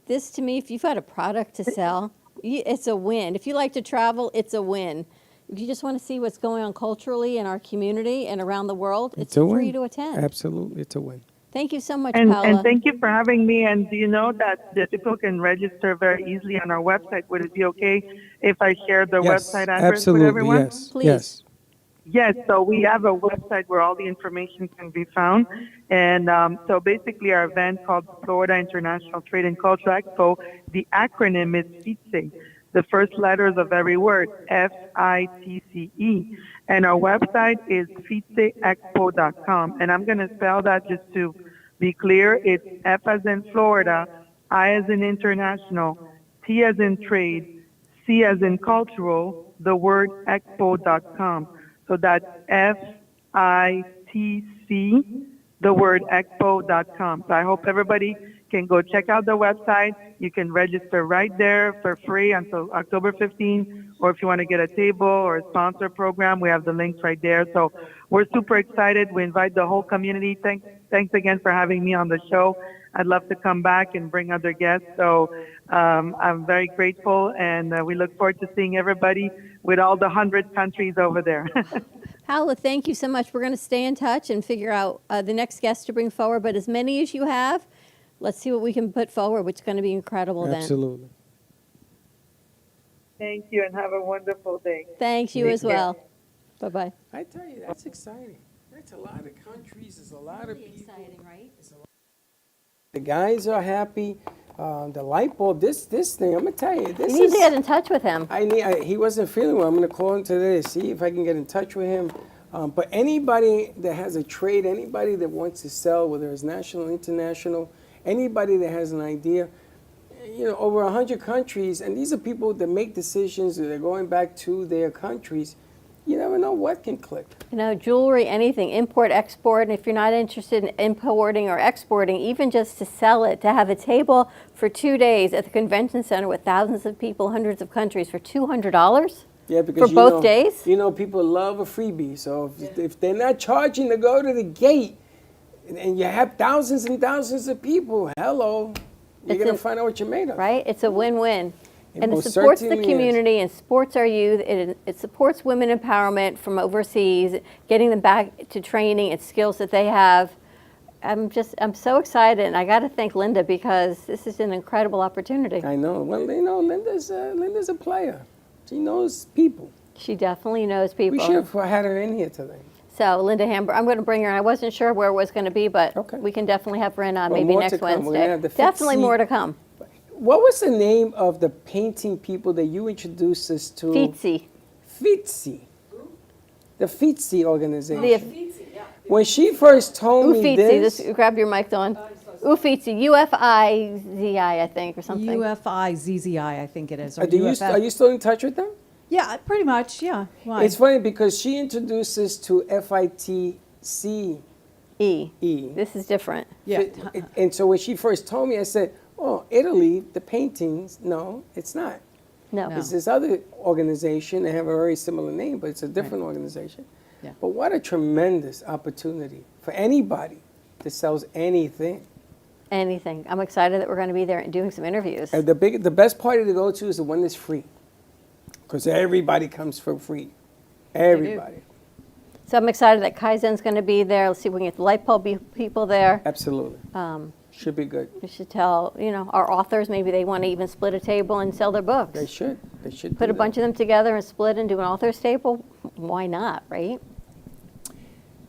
This, to me, if you've got a product to sell, it's a win. If you like to travel, it's a win. If you just want to see what's going on culturally in our community and around the world, it's free to attend. Absolutely, it's a win. Thank you so much, And, Paula. and thank you for having me. And do you know that the people can register very easily on our website? Would it be okay if I share the website address with everyone? Yes, please. Yes, so we have a website where all the information can be found. And so basically our event called Florida International Trade and Cultural Expo, the acronym is FITCE, the first letters of every word, FITCE. And our website is FITCEexpo.com. And I'm going to spell that just to be clear. It's F as in Florida, I as in international, T as in trade, C as in cultural, the word expo.com. So that's FITC, the word expo.com. So I hope everybody can go check out the website. You can register right there for free until October 15th, or if you want to get a table or a sponsor program, we have the links right there. So we're super excited. We invite the whole community. Thanks again for having me on the show. I'd love to come back and bring other guests. So I'm very grateful, and we look forward to seeing everybody with all the 100 countries over there. Paula, thank you so much. We're going to stay in touch and figure out the next guest to bring forward. But as many as you have, let's see what we can put forward, which is going to be incredible then. Absolutely. Thank you, and have a wonderful day. Thanks, you as well. Bye-bye. I tell you, that's exciting. That's a lot of countries. There's a lot of people. Exciting, right? The guys are happy. The light bulb, this thing, I'm going to tell you. This You need to get in touch with him. He wasn't feeling well. I'm going to call him today to see if I can get in touch with him. But anybody that has a trade, anybody that wants to sell, whether it's national, international, anybody that has an idea, over 100 countries, and these are people that make decisions, they're going back to their countries. You never know what can click. Jewelry, anything, import, export, and if you're not interested in importing or exporting, even just to sell it, to have a table for 2 days at the convention center with thousands of people, hundreds of countries for $200? Yeah, because for both days? People love a freebie. So if they're not charging to go to the gate, and you have thousands and thousands of people, hello, you're going to find out what you're made of. Right? It's a win-win. And it most supports the certainly community and supports our youth. It supports women empowerment from overseas, getting them back to training and skills that they have. I'm so excited, and I got to thank Linda because this is an incredible opportunity. I know. Well, Linda's a player. She knows people. She definitely knows people. We should have had her in here today. So Linda Hamburg, I'm going to bring her. I wasn't sure where it was going to be, but we can definitely have her in maybe more next to come. We're gonna Wednesday. have the Definitely FITCE. more to come. What was the name of the painting people that you introduced us to? FITCE. FITCE. The FITCE organization. When she first told me this. Grab your mic, Dawn. FITCE, UFIZI, I think, or something. UFIZZI, I think it is. Or Are you still in touch with them? Yeah, pretty much, yeah. Why? It's funny because she introduced us to FITCE. This is different. Yeah. And so when she first told me, I said, oh, Italy, the paintings, no, it's not. No. It's this other organization. They have a very similar name, but it's a different organization. Yeah. But what a tremendous opportunity for anybody that sells anything. Anything. I'm excited that we're going to be there and doing some interviews. And the best party to go to is the one that's free. Because everybody comes for free. Everybody. So I'm excited that Kaizen's going to be there. Let's see if we can get the light bulb people there. Absolutely. Should be good. We should tell, our authors, maybe they want to even split a table and sell their books. They should. They should Put a bunch of them together and split and do an author's table. Why not, right?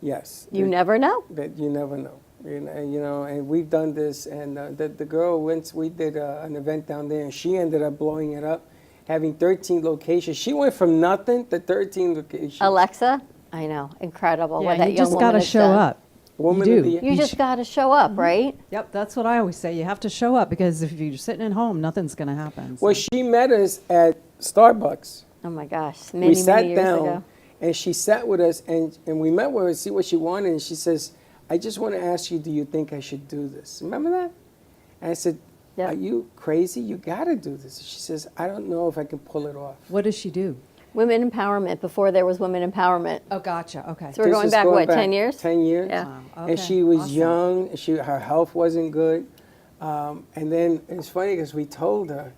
Yes. You never know. You never know. And we've done this, and the girl, once we did an event down there, and she ended up blowing it up, having 13 locations. She went from nothing to 13 locations. Alexa, I know, incredible. Yeah, what that you young just woman got to has show done. up. Woman You of do. the Year. You just got to show up, right? Yep, that's what I always say. You have to show up because if you're sitting at home, nothing's going to happen. Well, she met us at Starbucks. Oh my gosh, We many sat years down, ago. and she sat with us, and we met with her to see what she wanted, and she says, I just want to ask you, do you think I should do this? Remember that? And I said, are you crazy? You got to do this. She says, I don't know if I can pull it off. What does she do? Women empowerment before there was women empowerment. Oh, gotcha. Okay. So we're going back, what, 10 years? 10 years. Yeah. Wow. And she was young. Her health wasn't good. And then it's funny because we told her,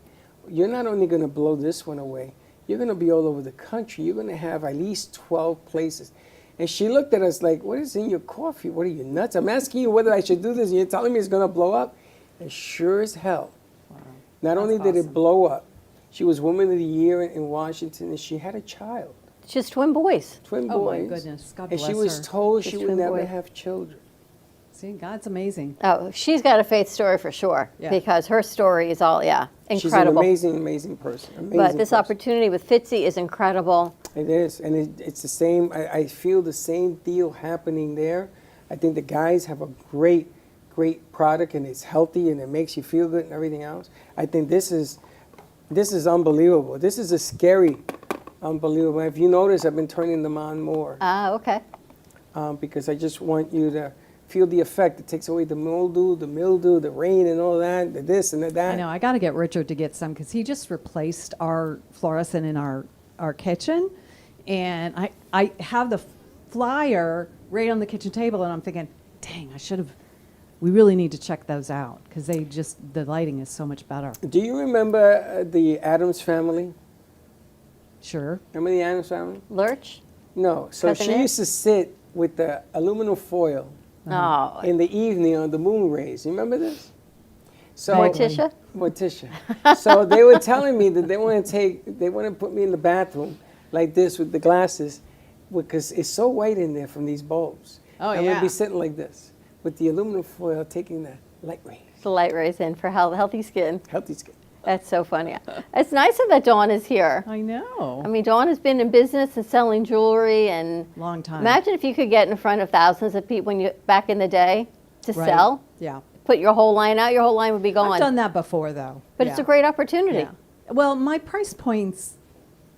you're not only going to blow this one away, you're going to be all over the country. You're going to have at least 12 places. And she looked at us like, what is in your coffee? What are you, nuts? I'm asking you whether I should do this, and you're telling me it's going to blow up? And sure as hell, not only did it blow up, she was Woman of the Year in Washington, and she had a child. Just twin boys. Twin boys. Oh, my goodness. God and bless she was her. told Just she would twin never boys. have children. See, God's amazing. Oh, she's got a faith story for sure. Yeah. Because her story is all, incredible. She's an amazing, amazing person. But this opportunity with FITCE is incredible. It is, and it's the same. I feel the same deal happening there. I think the guys have a great product, and it's healthy, and it makes you feel good and everything else. I think this is unbelievable. This is a scary, unbelievable. If you notice, I've been turning them on more. Ah, okay. Because I just want you to feel the effect. It takes away the mildew, the rain, and all that, the this and the that. I know. I got to get Richard to get some because he just replaced our fluorescent in our kitchen. And I have the flyer right on the kitchen table, and I'm thinking, dang, we really need to check those out because the lighting is so much better. Do you remember the Addams family? Sure. Remember the Addams family? Lurch? No. So Cousin she Ed? used to sit with the aluminum foil Oh. in the evening on the moon rays. You remember this? So Morticia? Morticia. So they were telling me that they want to put me in the bathroom like this with the glasses because it's so white in there from these bulbs. Oh, I'm yeah. going to be sitting like this with the aluminum foil taking the light rays. The light rays in for healthy skin. Healthy skin. That's so funny. It's nice that Dawn is here. I know. I mean, Dawn has been in business and selling jewelry and long time. Imagine if you could get in front of thousands of people back in the day to Right. sell. Yeah. Put your whole line out, your whole line would be gone. I've done that before, though. But it's a great opportunity. Yeah. Well, my price points,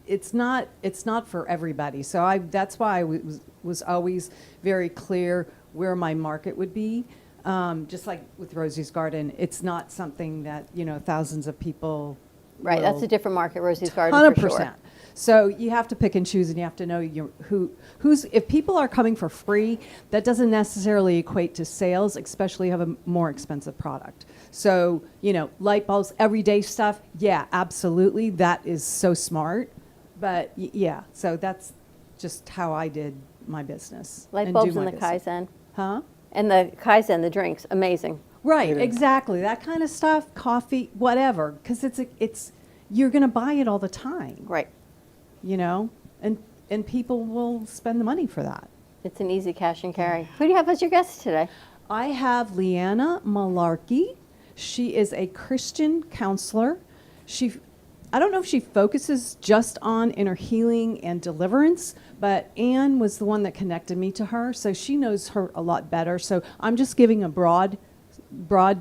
it's not for everybody. So that's why I was always very clear where my market would be. Just like with Rosie's Garden, it's not something that thousands of people. Right, that's a different market, Rosie's Garden, 100%. for sure. So you have to pick and choose, and you have to know who's. If people are coming for free, that doesn't necessarily equate to sales, especially if you have a more expensive product. So light bulbs, everyday stuff. Yeah, absolutely, that is so smart. But yeah, so that's just how I did my business. Light and bulbs do and my the business. Kaizen. Huh? And the Kaizen, the drinks, amazing. Right, exactly. That kind of stuff, coffee, whatever, because it's you're going to buy it all the time. Right. And people will spend the money for that. It's an easy cash and carry. Who do you have as your guest today? I have Leanna Malarkey. She is a Christian counselor. I don't know if she focuses just on inner healing and deliverance, but Anne was the one that connected me to her, so she knows her a lot better. So I'm just giving a broad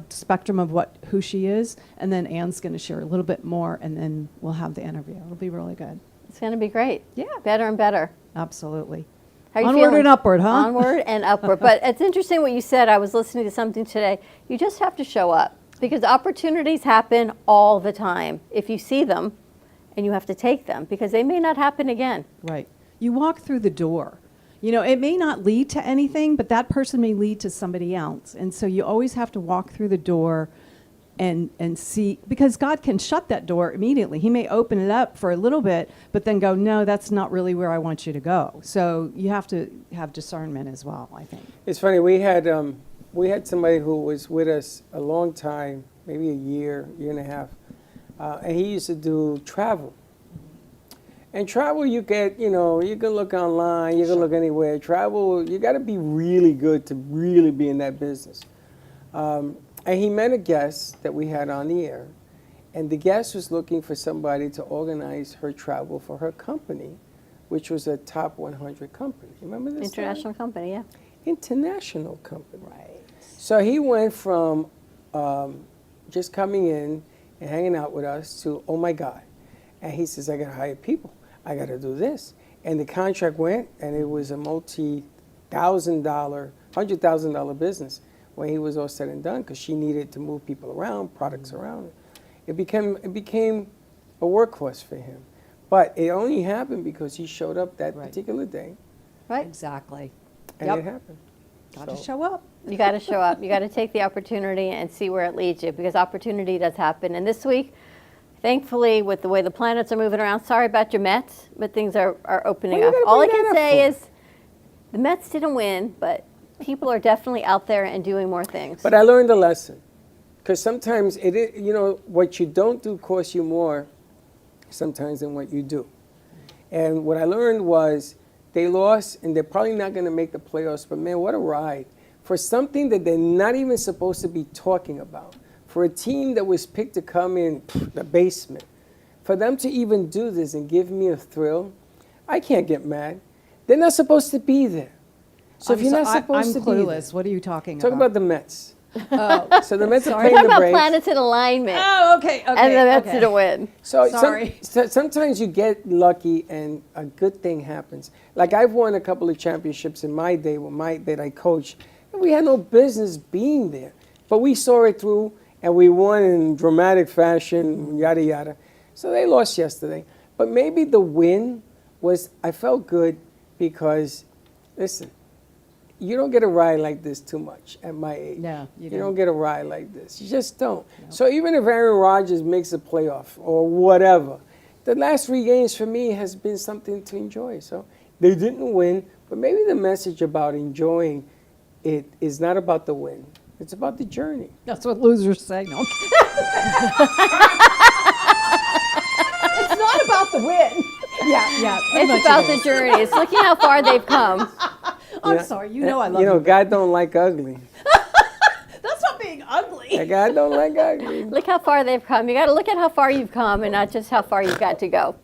spectrum of who she is, and then Anne's going to share a little bit more, and then we'll have the interview. It'll be really good. It's going to be great. Yeah. Better and better. Absolutely. How are you Onward feeling? and upward, huh? Onward and upward. But it's interesting what you said. I was listening to something today. You just have to show up because opportunities happen all the time. If you see them, and you have to take them because they may not happen again. Right. You walk through the door. It may not lead to anything, but that person may lead to somebody else. And so you always have to walk through the door and see, because God can shut that door immediately. He may open it up for a little bit, but then go, no, that's not really where I want you to go. So you have to have discernment as well, I think. It's funny, we had somebody who was with us a long time, maybe a year and a half, and he used to do travel. And travel, you get, you can look online, you can look anywhere. Travel, you got to be really good to really be in that business. And he met a guest that we had on the air, and the guest was looking for somebody to organize her travel for her company, which was a top 100 company. Remember this? International company, yeah. international company. Right. So he went from just coming in and hanging out with us to, oh my God. And he says, I got to hire people. I got to do this. And the contract went, and it was a $100,000 business when he was all said and done, because she needed to move people around, products around. It became a workhorse for him. But it only happened because he showed up that particular day. Right. Exactly. And it happened. Got to show up. You got to show up. You got to take the opportunity and see where it leads you, because opportunity does happen. And this week, thankfully, with the way the planets are moving around, sorry about your Mets, but things are opening up. All I can say is the Mets didn't win, but people are definitely out there and doing more things. But I learned a lesson, because sometimes what you don't do costs you more sometimes than what you do. And what I learned was they lost, and they're probably not going to make the playoffs, but man, what a ride. For something that they're not even supposed to be talking about, for a team that was picked to come in the basement, for them to even do this and give me a thrill, I can't get mad. They're not supposed to be there. So if you're not supposed to be there. I'm clueless. What are you talking Talk about the Mets. Oh, so the Mets are Talk playing the about Braves. planets in alignment. Oh, okay. And the Mets didn't win. So Sorry. sometimes you get lucky and a good thing happens. Like I've won a couple of championships in my day that I coached, and we had no business being there. But we saw it through, and we won in dramatic fashion, yada, yada. So they lost yesterday. But maybe the win was, I felt good because, listen, you don't get a ride like this too much at my age. No, you don't get a ride like this. You just don't. No. So even if Aaron Rodgers makes a playoff or whatever, the last 3 games for me has been something to enjoy. So they didn't win, but maybe the message about enjoying it is not about the win. It's about the journey. That's what losers say. No. It's not about the win. Yeah. It's about the journey. It's looking how far they've come. I'm sorry. I love you. God don't like ugly. That's not being ugly. God don't like ugly. Look how far they've come. You got to look at how far you've come and not just how far you've got to go.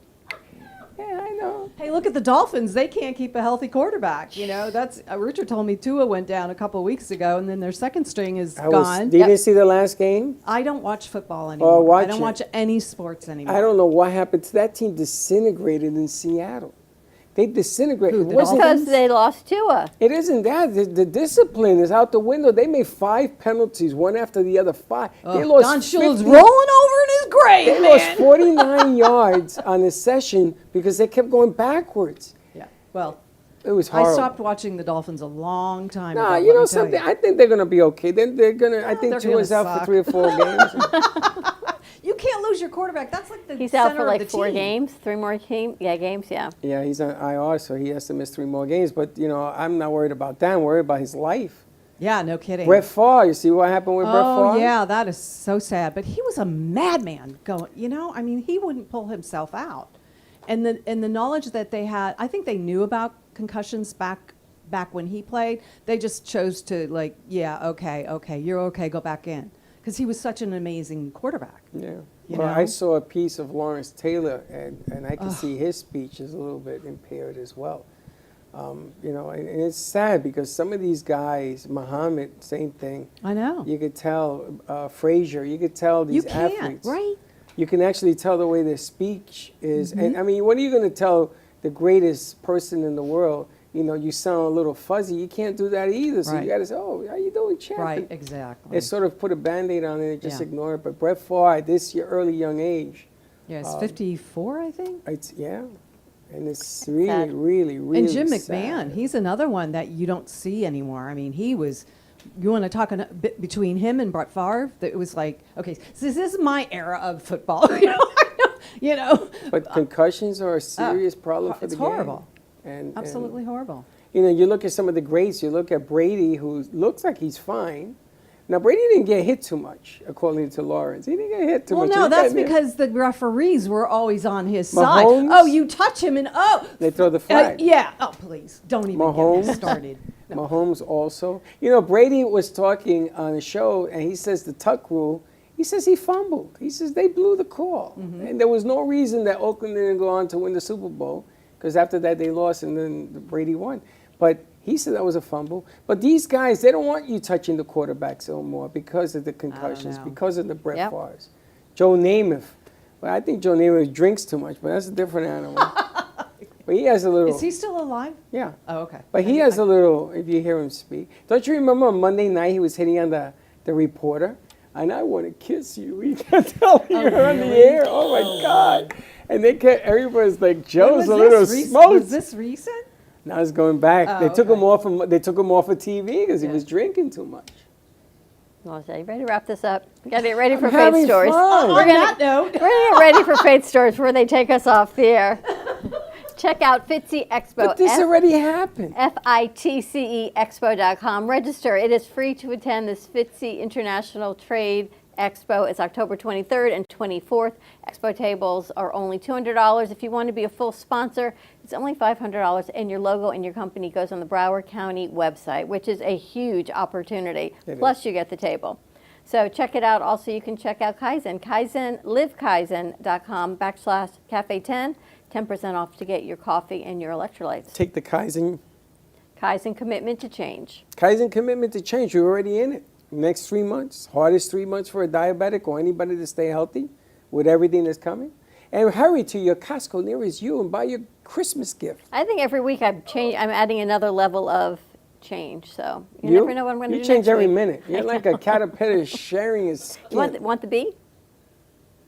Yeah, I know. Hey, look at the Dolphins. They can't keep a healthy quarterback. That's Richard told me Tua went down a couple of weeks ago, and then their second string is gone. Did you see the last game? I don't watch football anymore. I don't watch any sports anymore. I don't know what happened. That team disintegrated in Seattle. They disintegrated. Because they lost Tua. It isn't that. The discipline is out the window. They made 5 penalties, one after the other, 5. They lost Don Shula's rolling over in his grave, They lost 49 yards on a session because they kept going backwards. Yeah, well, it was horrible. I stopped watching the Dolphins a long time ago. No, you know something? I think they're going to be okay. They're going to. I think Tua's out for 3 or 4 games. You can't lose your quarterback. That's like the He's center out for like of the 4 team. games, 3 more games. Yeah. Yeah, he's on IR, so he has to miss 3 more games. But I'm not worried about that. I'm worried about his life. Yeah, no kidding. Brett Favre, you see what happened with Brett Favre? Oh, yeah, that is so sad. But he was a madman going, he wouldn't pull himself out. And the knowledge that they had, I think they knew about concussions back when he played. They just chose to okay, you're okay, go back in. Because he was such an amazing quarterback. Yeah. I saw a piece of Lawrence Taylor, and I can see his speech is a little bit impaired as well. And it's sad because some of these guys, Muhammad, same thing. I know. You could tell, Frazier, you could tell these athletes. Right? You can actually tell the way their speech is. Mm-hmm. And what are you going to tell the greatest person in the world? You sound a little fuzzy. You can't do that either. So you got to say, "Oh, how you doing, champ?" Right, exactly. It sort of put a Band-Aid on it and just ignore it. But Brett Favre, this early young age. Yeah, it's 54, I think. And it's really, really, really And Jim sad. McMahon, he's another one that you don't see anymore. I mean, he was. You want to talk a bit between him and Brett Favre? That it was like, okay, so this is my era of football. But concussions are a serious problem for the game. It's horrible. And absolutely horrible. You look at some of the greats. You look at Brady, who looks like he's fine. Now, Brady didn't get hit too much, according to Lawrence. He didn't get hit too much. Well, no, that's because the referees were always on his side. Mahomes, Oh, you touch him and they throw the flag. Yeah. Oh, please, don't even get me started. No. Mahomes also. Brady was talking on a show, and he says the tuck rule. He says he fumbled. He says they blew the call, and there was no reason that Oakland didn't go on to win the Super Bowl. Because after that they lost and then Brady won. But He said that was a fumble. But these guys, they don't want you touching the quarterbacks anymore because of the concussions, because of the Brett Favres. Joe Namath. Well, I think Joe Namath drinks too much, but that's a different animal. But he has a little... Is he still alive? Yeah. Oh, okay. But he has a little, if you hear him speak. Don't you remember on Monday night he was hitting on the reporter? And I want to kiss you. He kept telling her on the air. Oh, my God. And they kept, everybody's like, Joe's a little smoked. Was this recent? Now it's going back. Oh, they took him off of TV because he was drinking too much. Well, are you ready to wrap this up? We got to get ready for I'm Faith having Stories. fun. We're going to get ready for Faith Stories before they take us off the air. Check out FITCE Expo. But this already happened. FITCE Expo.com. Register. It is free to attend this FITCE International Trade Expo. It's October 23rd and 24th. Expo tables are only $200. If you want to be a full sponsor, it's only $500, and your logo and your company goes on the Broward County website, which is a huge opportunity. Plus, you get the table. So check it out. Also, you can check out Kaizen. livekaizen.com/cafe10. 10% off to get your coffee and your electrolytes. Take the Kaizen Commitment to Change. Kaizen Commitment to Change. You're already in it. Next 3 months, hardest 3 months for a diabetic or anybody to stay healthy with everything that's coming. And hurry to your Costco nearest you and buy your Christmas gift. I think every week I'm adding another level of change. So you never know what I'm going to do. You change next every week. minute. You're like a caterpillar sharing his skin. Want the bee?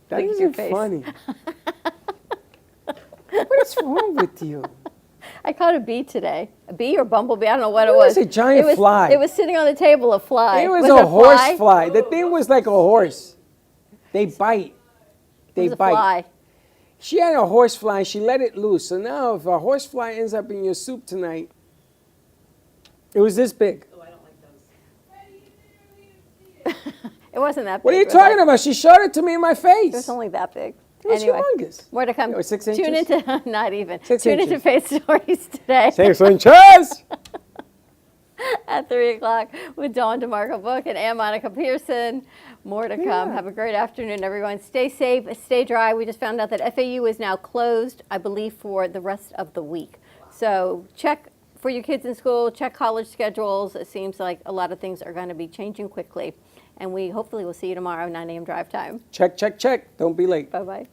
That Look at your isn't face. funny. What is wrong with you? I caught a bee today. A bee or bumblebee? I don't know what It it was. was a giant fly. It was sitting on the table, a fly. It was it a horse fly? fly. The thing was like a horse. They bite. They It was a bite. fly. She had a horse fly. She let it loose. So now if a horse fly ends up in your soup tonight, it was this big. It wasn't that big. What are you It was talking about? She showed it to me in my face. It was only that big. It was Anyway, humongous. more to come. It was 6 Tune inches? into, not even. 6 Tune into inches. Faith Stories today. 6 inches! At 3 o'clock with Dawn DeMarco Book and Ann Monica Pearson. More to come. Have a great afternoon, everyone. Stay safe, stay dry. We just found out that FAU is now closed, I believe, for the rest of the week. So check for your kids in school, check college schedules. It seems like a lot of things are going to be changing quickly. And we hopefully will see you tomorrow, 9 a.m. drive time. Check, check, check. Don't be late. Bye-bye.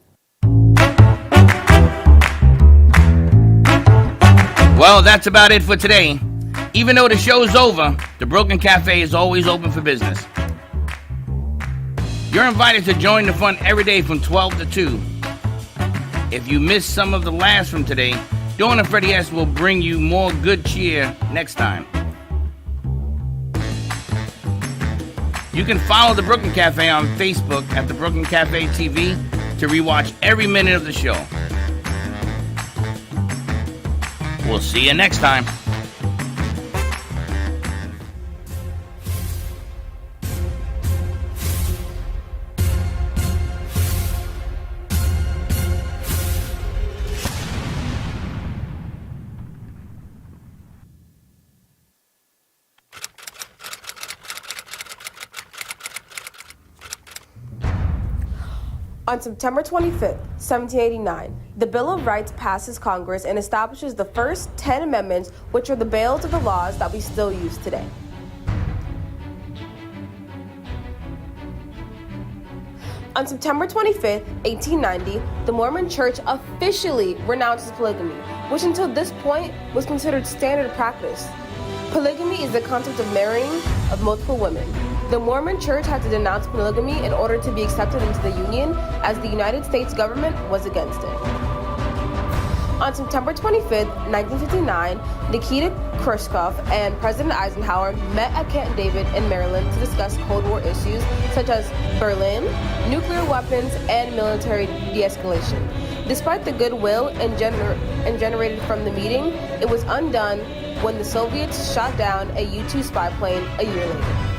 Well, that's about it for today. Even though the show's over, the Brooklyn Cafe is always open for business. You're invited to join the fun every day from 12 to 2. If you missed some of the laughs from today, Dawn and Freddie S. will bring you more good cheer next time. You can follow the Brooklyn Cafe on Facebook at the Brooklyn Cafe TV to rewatch every minute of the show. We'll see you next time. On September 25th, 1789, the Bill of Rights passes Congress and establishes the first 10 amendments, which are the bails of the laws that we still use today. On September 25th, 1890, the Mormon Church officially renounces polygamy, which until this point was considered standard practice. Polygamy is the concept of marrying of multiple women. The Mormon Church had to denounce polygamy in order to be accepted into the Union, as the United States government was against it. On September 25th, 1959, Nikita Khrushchev and President Eisenhower met at Camp David in Maryland to discuss Cold War issues such as Berlin, nuclear weapons, and military de-escalation. Despite the goodwill generated from the meeting, it was undone when the Soviets shot down a U-2 spy plane a year later.